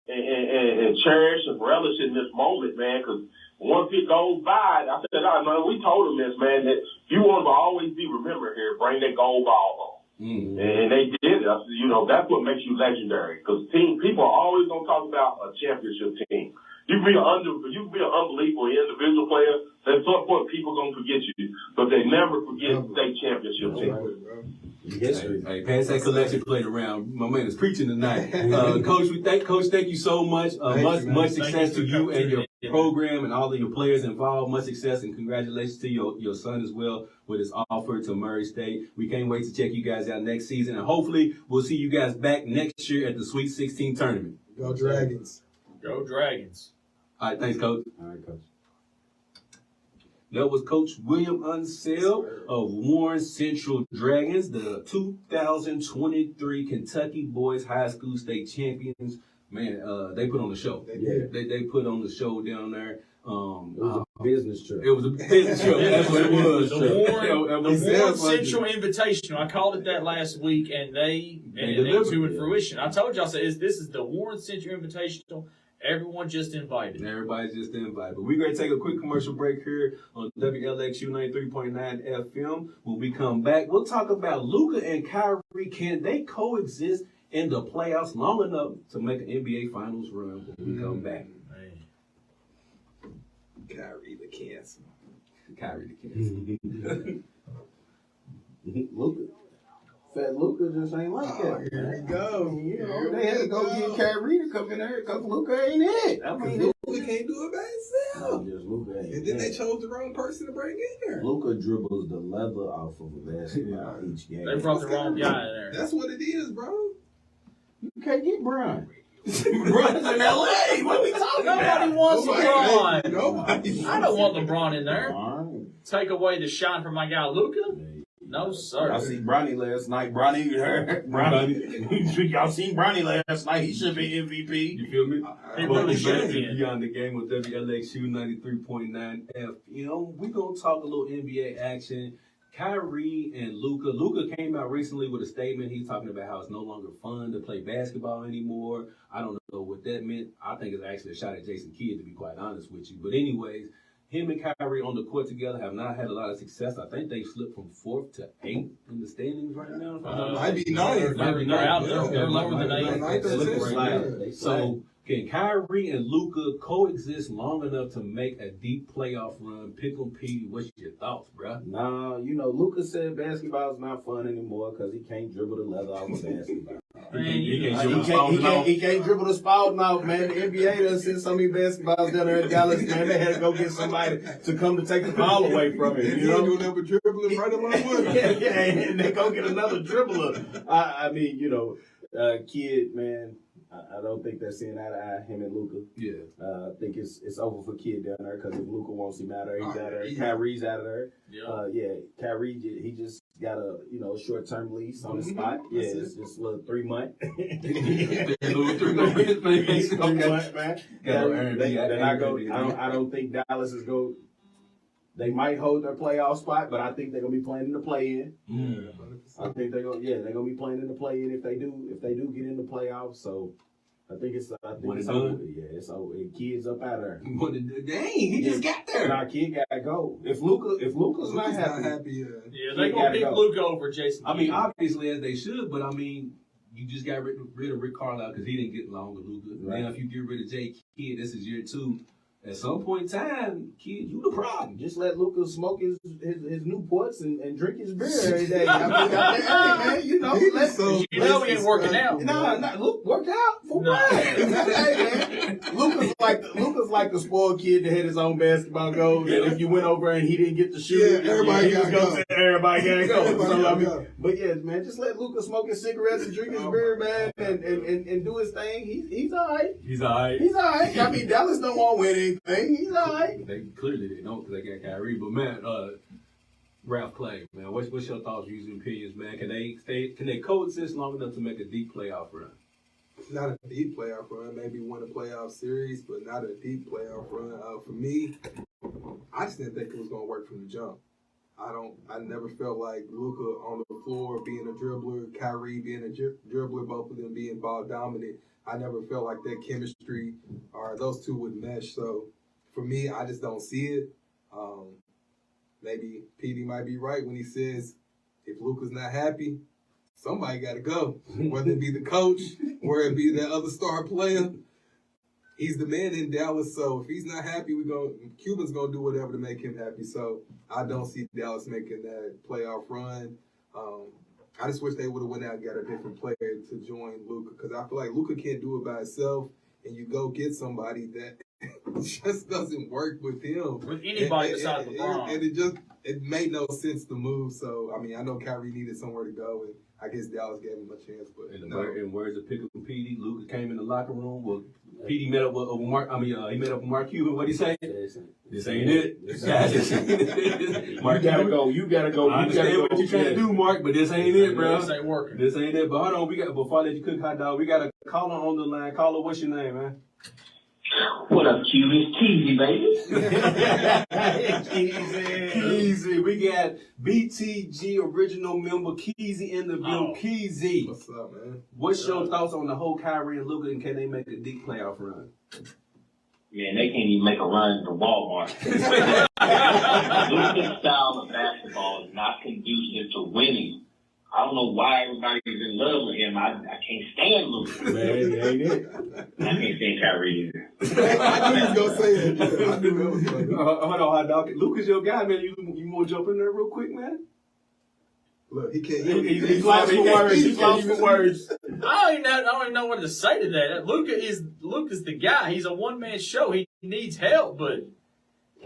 And cherish and relish in this moment, man, because once it goes by, I said, man, we told them this, man, that if you want to always be remembered here, bring that gold ball on. Mm-hmm. And they did it. I said, you know, that's what makes you legendary, because people are always going to talk about a championship team. You can be an unbelievable individual player. At some point, people going to forget you, but they never forget the state championship team. Hey, pass that collection plate around. My man is preaching tonight. Coach, thank you so much. Much success to you and your program and all of your players involved. Much success and congratulations to your son as well with his offer to Murray State. We can't wait to check you guys out next season, and hopefully we'll see you guys back next year at the Sweet 16 tournament. Go Dragons. Go Dragons. All right, thanks, Coach. All right, Coach. That was Coach William Unseld of Warren Central Dragons, the 2023 Kentucky Boys High School State Champions. Man, they put on the show. They put on the show down there. It was a business trip. It was a business trip. That's what it was. The Warren Central Invitational. I called it that last week, and they came to fruition. I told y'all, this is the Warren Central Invitational. Everyone just invited. Everybody's just invited. But we're going to take a quick commercial break here on WLXU 93.9 FM. When we come back, we'll talk about Luka and Kyrie. Can they coexist in the playoffs long enough to make an NBA Finals run when we come back? Kyrie the cancer. Kyrie the cancer. Luka. Fat Luka just ain't like that. Here we go. You know, they had to go get Kyrie to come in there because Luka ain't it. I mean, Luka can't do it by himself. Just Luka ain't and then they chose the wrong person to bring in there. Luka dribbles the leather off of a basketball each game. They brought the wrong guy in there. That's what it is, bro. You can't get Brian. Brian's in L.A. What are we talking about? Nobody wants LeBron. Nobody. I don't want LeBron in there. Take away the shine from my guy Luka. No, sir. Y'all seen Bronny last night. Bronny. Y'all seen Bronny last night. He should be MVP. You feel me? He really should be. Beyond the game with WLXU 93.9 FM. We're going to talk a little NBA action. Kyrie and Luka. Luka came out recently with a statement. He's talking about how it's no longer fun to play basketball anymore. I don't know what that meant. I think it's actually a shot at Jason Kidd, to be quite honest with you. But anyways, him and Kyrie on the court together have not had a lot of success. I think they've slipped from 4th to 8th in the standings right now. Might be 9th. They're lower than 8th. So can Kyrie and Luka coexist long enough to make a deep playoff run? Pick 'em, P. What's your thoughts, bro? Nah, you know, Luka said basketball's not fun anymore because he can't dribble the leather off of basketball. He can't dribble the spout out, man. The NBA done sent so many basketballs down there in Dallas, man. They had to go get somebody to come to take the ball away from him. You know, doing that dribbling right along with him. yeah, and they go get another dribbler. I mean, you know, Kid, man. I don't think they're seeing eye to eye, him and Luka. Yeah. I think it's over for Kid down there because if Luka wants him out of there, he's out of there. Kyrie's out of there. Yeah. Kyrie, he just got a short-term lease on the spot. Yeah, it's just a little 3 month. I don't think Dallas is going. They might hold their playoff spot, but I think they're gonna be playing in the play-in. I think they're gonna be playing in the play-in if they do get in the playoffs. So I think it's over. Yeah, it's over. Kid's up out of there. Dang, he just got there. Nah, Kid gotta go. If Luka's not happy, they gonna pick Luka over Jason. I mean, obviously as they should, but I mean, you just got rid of Rick Carlisle because he didn't get along with Luka. Right. Now, if you get rid of Jay Kidd, this is year 2. At some point in time, Kid, you the problem. Just let Luka smoke his Newports and drink his beer every day. I mean, hey, man, you know, we ain't working out. Nah, look, work out for what? Hey, man, Luka's like the spoiled kid that had his own basketball goals. And if you went over and he didn't get to shoot, everybody gotta go. Everybody gotta go. Everybody gotta go. But yeah, man, just let Luka smoke his cigarettes and drink his beer, man, and do his thing. He's all right. He's all right. He's all right. I mean, Dallas don't want to win anything. He's all right. They clearly they don't because they got Kyrie. But man, Ralph Clay, man, what's your thoughts, views, and opinions, man? Can they coexist long enough to make a deep playoff run? Not a deep playoff run, maybe win a playoff series, but not a deep playoff run. For me, I just didn't think it was going to work from the jump. I never felt like Luka on the floor being a dribbler, Kyrie being a dribbler, both of them being ball dominant. I never felt like that chemistry or those two would mesh. So for me, I just don't see it. Maybe PD might be right when he says if Luka's not happy, somebody got to go, whether it be the coach or it be that other star player. He's the man in Dallas, so if he's not happy, Cuban's going to do whatever to make him happy. So I don't see Dallas making that playoff run. I just wish they would have went out and got a different player to join Luka, because I feel like Luka can't do it by himself, and you go get somebody that just doesn't work with him. With anybody besides LeBron. And it made no sense to move. So, I mean, I know Kyrie needed somewhere to go, and I guess Dallas gave him a chance. But in words of Pickle and PD, Luka came in the locker room. Well, PD met up with Mark. He met up with Mark Cuban. What'd he say? This ain't it. This ain't it. Mark, You gotta go. You gotta go. I understand what you're trying to do, Mark, but this ain't it, bro. This ain't working. This ain't it. But hold on, before I let you cook hot dog, we got a caller on the line. Caller, what's your name, man? What up, Q? It's Keezy, baby. Keezy. We got BTG original member Keezy in the building. Keezy. what's up, man? What's your thoughts on the whole Kyrie and Luka, and can they make a deep playoff run? Man, they can't even make a run to Walmart. Luka's style of basketball is not conducive to winning. I don't know why everybody's in love with him. I can't stand Luka. Man, ain't it? I can't stand Kyrie either. I knew he was going to say that. I knew it was going to. Hold on, hot dog. Luka's your guy, man. You want to jump in there real quick, man? Look, he can't. He's lost for words. He's lost for words. I don't even know what to say to that. Luka's the guy. He's a one-man show. He needs help, but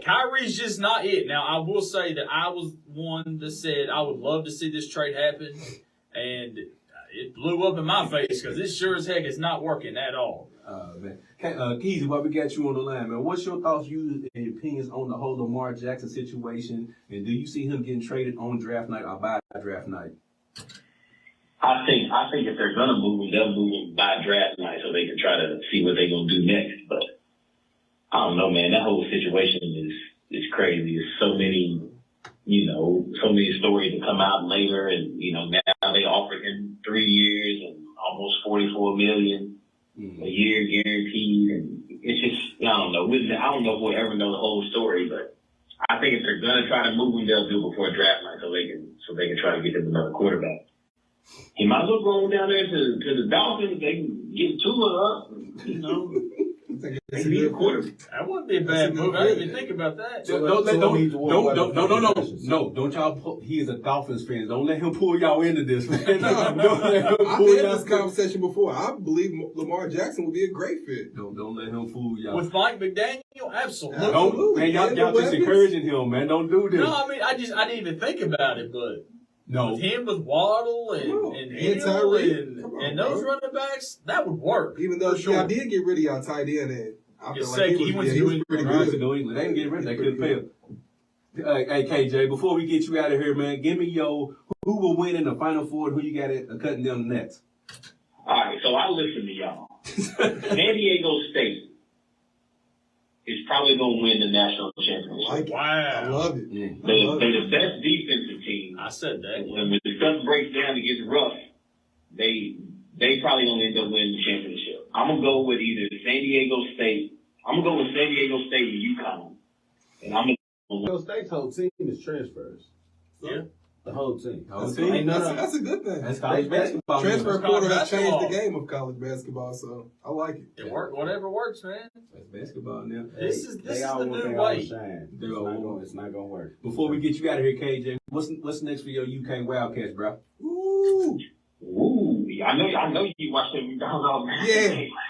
Kyrie's just not it. Now, I will say that I was one that said I would love to see this trade happen, and it blew up in my face because this sure as heck is not working at all. Man. Keezy, while we got you on the line, man, what's your thoughts, views, and opinions on the whole Lamar Jackson situation, and do you see him getting traded on draft night or by draft night? I think if they're gonna move him, they'll move him by draft night so they can try to see what they're gonna do next. But I don't know, man. That whole situation is crazy. There's so many stories that come out later, and now they offered him 3 years and almost $44 million a year guaranteed, and it's just I don't know. I don't know if we'll ever know the whole story, but I think if they're gonna try to move him, they'll do it before draft night so they can try to get him another quarterback. He might as well go down there to the Dolphins. They can get Tua up, They need a quarterback. That wouldn't be a bad move. I didn't even think about that. No, don't y'all. He is a Dolphins fan. Don't let him pull y'all into this, man. Don't let him I've pull had y'all. this conversation before. I believe Lamar Jackson would be a great fit. Don't let him fool y'all. With Mike McDaniel, absolutely. Don't, man, y'all just encouraging him, man. Don't do this. No, I mean, I didn't even think about it, but No. with him, with Waddle and Hill and those running backs, that would work. Even though sure. y'all did get rid of y'all tight end, and I feel like Gesicki, he was pretty Right, good. New England. They didn't get rid of him. They couldn't pay him. Hey, KJ, before we get you out of here, man, give me who will win in the Final Four and who you got cutting them the nets. All right, so I listen to y'all. San Diego State is probably going to win the national championship. Like it. Wow. I love it. They're the best defensive team. I said that. When the stuff breaks down and gets rough, they probably going to end up winning the championship. I'm going to go with either San Diego State. I'm going to go with San Diego State and UConn. And I'm going to Ohio State's whole team is transfers. Yeah. The whole team. That's a good thing. That's college basketball. Transfer College portal has changed the basketball. game of college basketball, so I like it. It work. Whatever works, man. That's basketball now. This is They the all want new their own way. shine. They all want- It's not gonna work. Before we get you out of here, KJ, what's next for your UK Wildcats, bro? Ooh. MVP. I know you watch them McDonald's all the time.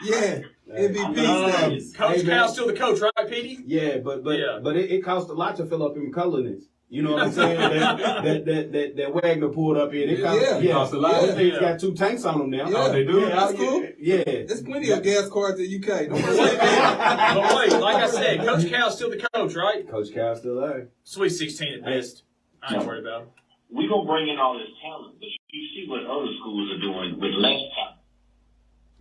Yeah. MVP Coach Cal's still the coach, right, Petey? Yeah, but it costs a lot to fill up in colonies. You know what I'm saying? that Wagner pulled up in. It costs a lot. Those things got 2 tanks on them now. Yeah. Oh, they do? Yeah, that's cool. Yeah. There's plenty of gas cards in the UK. But wait, like I said, Coach Cal's still the coach, right? Coach Cal's still there. Sweet 16 at best. I ain't worried about it. We gonna bring in all this talent, but you see what other schools are doing with less talent.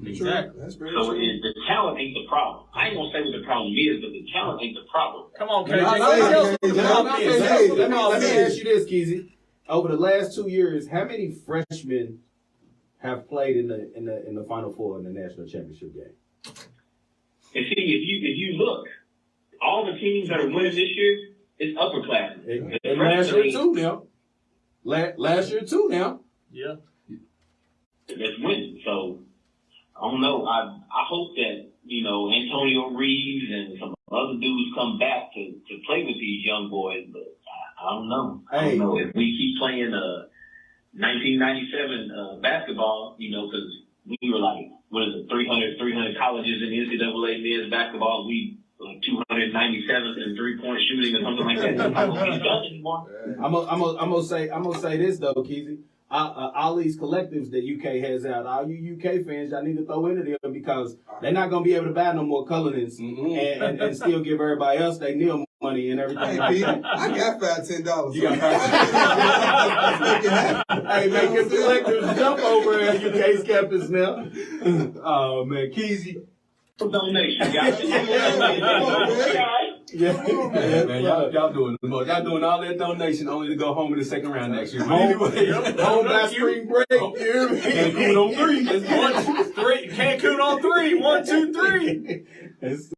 Exactly. That's very So true. the talent ain't the problem. I ain't gonna say what the problem is, but the talent ain't the problem. Come on, KJ. Let me ask you this, Keezy. Over the last 2 years, how many freshmen have played in the Final Four in the national championship game? And see, if you look, all the teams that are winning this year, it's upperclassmen. And last year too now. Last year too now. Yeah. That's winning. So I don't know. I hope that, Antonio Reeves and some other dudes come back to play with these young boys, but I don't know. I don't know. If we keep playing 1997 basketball, because we were like, 300 colleges in the NCAA men's basketball, we like 297th in 3-point shooting or something like that. I'm not gonna be done anymore. I'm gonna say this though, Keezy. All these collectives that UK has out, all you UK fans, y'all need to throw into them because they're not gonna be able to buy no more Cullinans and still give everybody else their nil money and everything. Hey, Pete, I got $5-10. You got $5-10. Hey, make your collectives jump over at UK's campus now. Oh man, Keezy. Donation, guys. Man, y'all doing all that donation only to go home in the second round next year. But anyway, home by spring break. Cancun on 3. Cancun on 3. 1, 2, 3.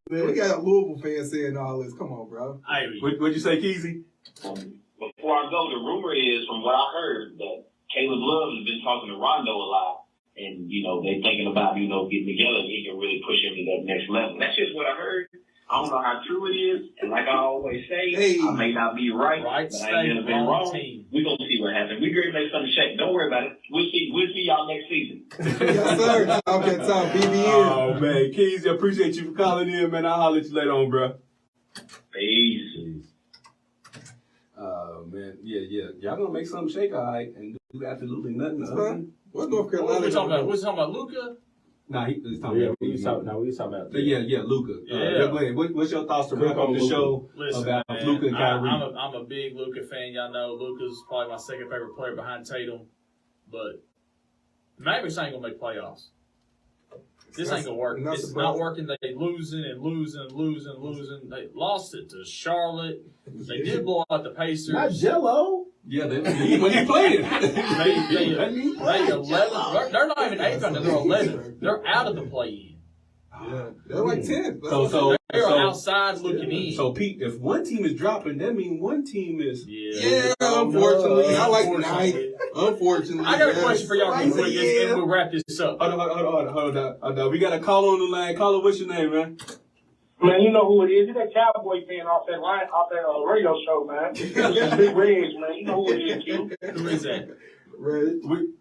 We got Louisville fans saying all this. Come on, bro. What'd you say, Keezy? Before I go, the rumor is, from what I heard, that Caleb Love has been talking to Rondo a lot. And, they're thinking about, getting together and he can really push him to that next level. That's just what I heard. I don't know how true it is. And like I always say, I may not be right, but I ain't never been wrong. We're going to see what happens. We're going to make something shake. Don't worry about it. We'll see y'all next season. Yes, sir. Okay, Tom, BBN. Oh, man. Keys, I appreciate you for calling in, man. I'll holler at you later on, bro. Peace. Oh, man. Yeah. Y'all going to make something shake, all right, and do absolutely nothing. What North Carolina? What we talking about? What's talking about, Luka? Nah, he's talking about. We was talking about. Yeah, Luka. Yeah. Go ahead. What's your thoughts to wrap up the show about Luka and Kyrie? I'm a big Luka fan. Y'all know Luka's probably my second favorite player behind Tatum. But Mavericks ain't gonna make playoffs. This ain't gonna work. It's not working. They losing. They lost it to Charlotte. They did blow out the Pacers. Not Jello. Yeah, when he played. They 11. They're not even 8th under. They're 11. They're out of the play-in. Yeah, they're like 10. So they're outside looking in. So Pete, if one team is dropping, that means one team is. Yeah, unfortunately, I like 9. Unfortunately, I got a question for y'all real quick, and we'll wrap this up. Hold on. We got a caller on the line. Caller, what's your name, man? Man, you know who it is. It's that Cowboy fan off that radio show, man. It's Big Reg, man. You know who it is, Q. Who is that? Reg. You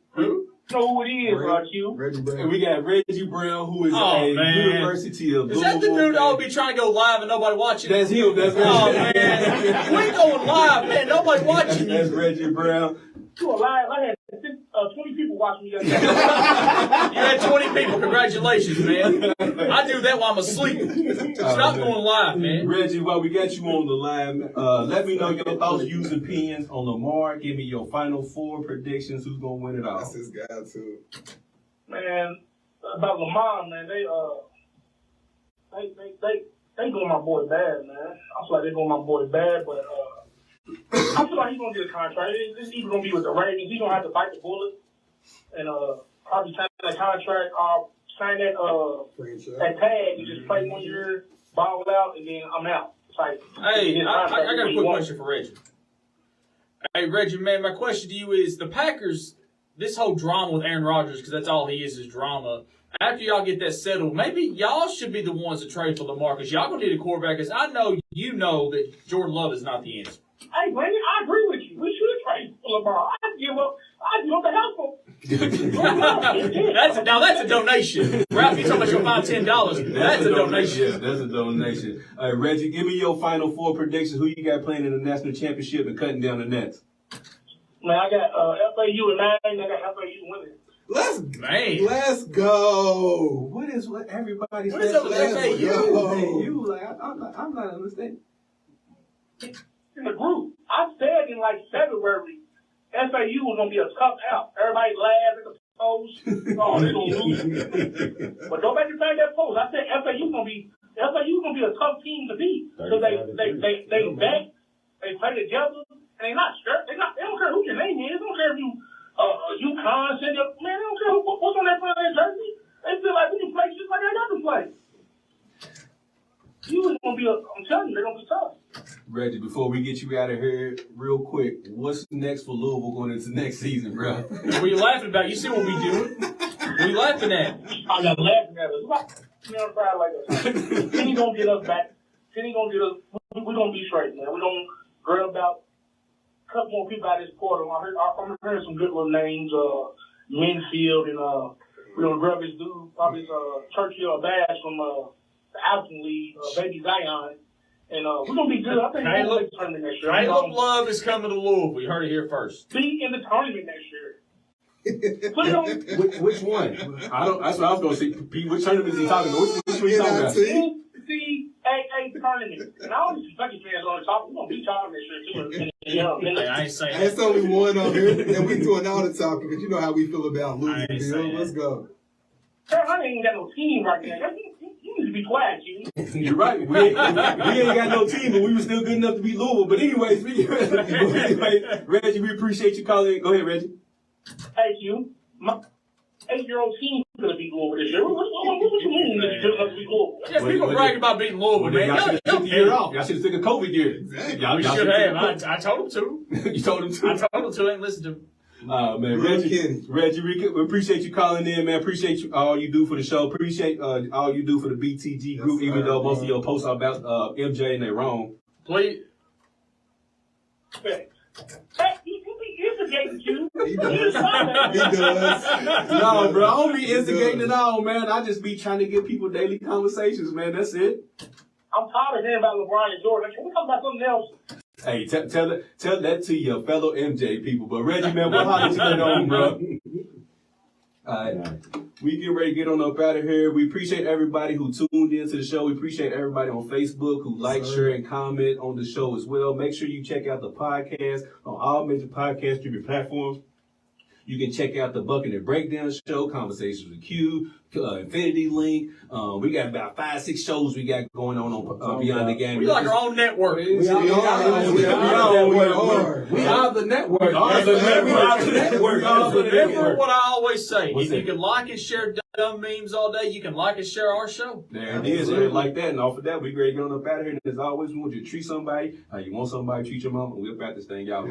know who it is, Q. Reggie Brown. And we got Reggie Brown, who is University of Is that the dude that will be trying to go live and nobody watching? That's him. That's Oh, man. We ain't going live, man. Nobody watching. That's Reggie Brown. You alive? I had 20 people watching me yesterday. You had 20 people. Congratulations, man. I do that while I'm asleep. Stop going live, man. Reggie, while we got you on the line, let me know your thoughts, views, and opinions on Lamar. Give me your Final Four predictions. Who's going to win it all? That's his guy, too. Man, about Lamar, man, they doing my boy bad, man. I feel like they're doing my boy bad, but I feel like he's gonna get a contract. It's either gonna be with the Ravens. He's gonna have to bite the bullet and probably sign that contract. Sign that tag and just play 1 year, ball out, and then I'm out. It's like, hey, I got a quick question for Reggie. Hey, Reggie, man, my question to you is: the Packers, this whole drama with Aaron Rodgers, because that's all he is drama. After y'all get that settled, maybe y'all should be the ones to trade for Lamar, because y'all gonna need a quarterback. Because I know you know that Jordan Love is not the answer. Hey, Brandon, I agree with you. We should trade for Lamar. I'd give up the house for That's a donation. Ralph, you talking about your $5-10? That's a donation. Yeah, that's a donation. All right, Reggie, give me your Final Four predictions. Who you got playing in the national championship and cutting down the nets? Man, I got FAU and 9. I got FAU winning. Let's go. What is what everybody What is says? up with FAU? Like I'm not understanding. In the group, I said in like February, FAU was gonna be a tough out. Everybody laughed at the post. Oh, they gonna lose. But don't make me say that post. I said FAU gonna be a tough team to beat. So they back, they play together, and they not scared. They don't care who your name is. They don't care if you UConn, man. They don't care what's on that front of their jersey. They feel like we can play just like they got to play. You is gonna be I'm telling you, they're gonna be tough. Reggie, before we get you out of here, real quick, what's next for Louisville going into next season, bro? What are you laughing about? You see what we doing? What are you laughing at? I got laughing at us. You know, cry like us. Kenny gonna get us back. Kenny gonna get us. We're gonna be straight, man. We're gonna grab about a couple more people out of this portal. I'm hearing some good little names, Minfield, and we're gonna grab this dude, probably Churchill Bass from the African League, Baby Zion. And we're going to be good. I think we're going to make the tournament next year. Caleb Love is coming to Louisville. You heard it here first. Be in the tournament next year. Put it on. Which one? That's what I was going to say. Pete, which tournament is he talking about? Which one are you talking about? NCAA tournament. And all these Kentucky fans on the top, we're going to beat y'all next year, too. I ain't saying That's only one on here, and we doing all the talking because you know how we feel about losing. Let's go. I ain't even got no team right now. You need to be quiet, G. You're right. We ain't got no team, but we were still good enough to beat Louisville. But anyways, Reggie, we appreciate you calling in. Go ahead, Reggie. Thank you. My 8-year-old team is going to beat Louisville this year. What you mean that you're good enough to beat Louisville? Yes, people bragging about beating Louisville, man. Y'all should have took the year off. Y'all should have took a COVID year. We should have. I told him to. You told him to? I told him to. I ain't listen to him. Man, Reggie, we appreciate you calling in, man. Appreciate you all you do for the show. Appreciate all you do for the BTG group, even though most of your posts are about MJ and they're wrong. Please. Hey, he instigated you. He does. No, bro, I don't be instigating at all, man. I just be trying to get people daily conversations, man. That's it. I'm tired of hearing about LeBron and Jordan. Can we talk about something else? Hey, tell that to your fellow MJ people. But Reggie, man, what how did you get on, bro? All right. We get ready to get on up out of here. We appreciate everybody who tuned into the show. We appreciate everybody on Facebook who like, share, and comment on the show as well. Make sure you check out the podcast on all major podcast streaming platforms. You can check out the Bucket and Breakdown Show, Conversations with Q, Infinity Link. We got about 5-6 shows we got going on Beyond the Game. We like our own network. We are the network. Remember what I always say. If you can like and share dumb memes all day, you can like and share our show. There it is. And like that. And off of that, we ready to get on up out of here. And as always, we want you to treat somebody how you want somebody to treat your mama. We'll bat this thing out.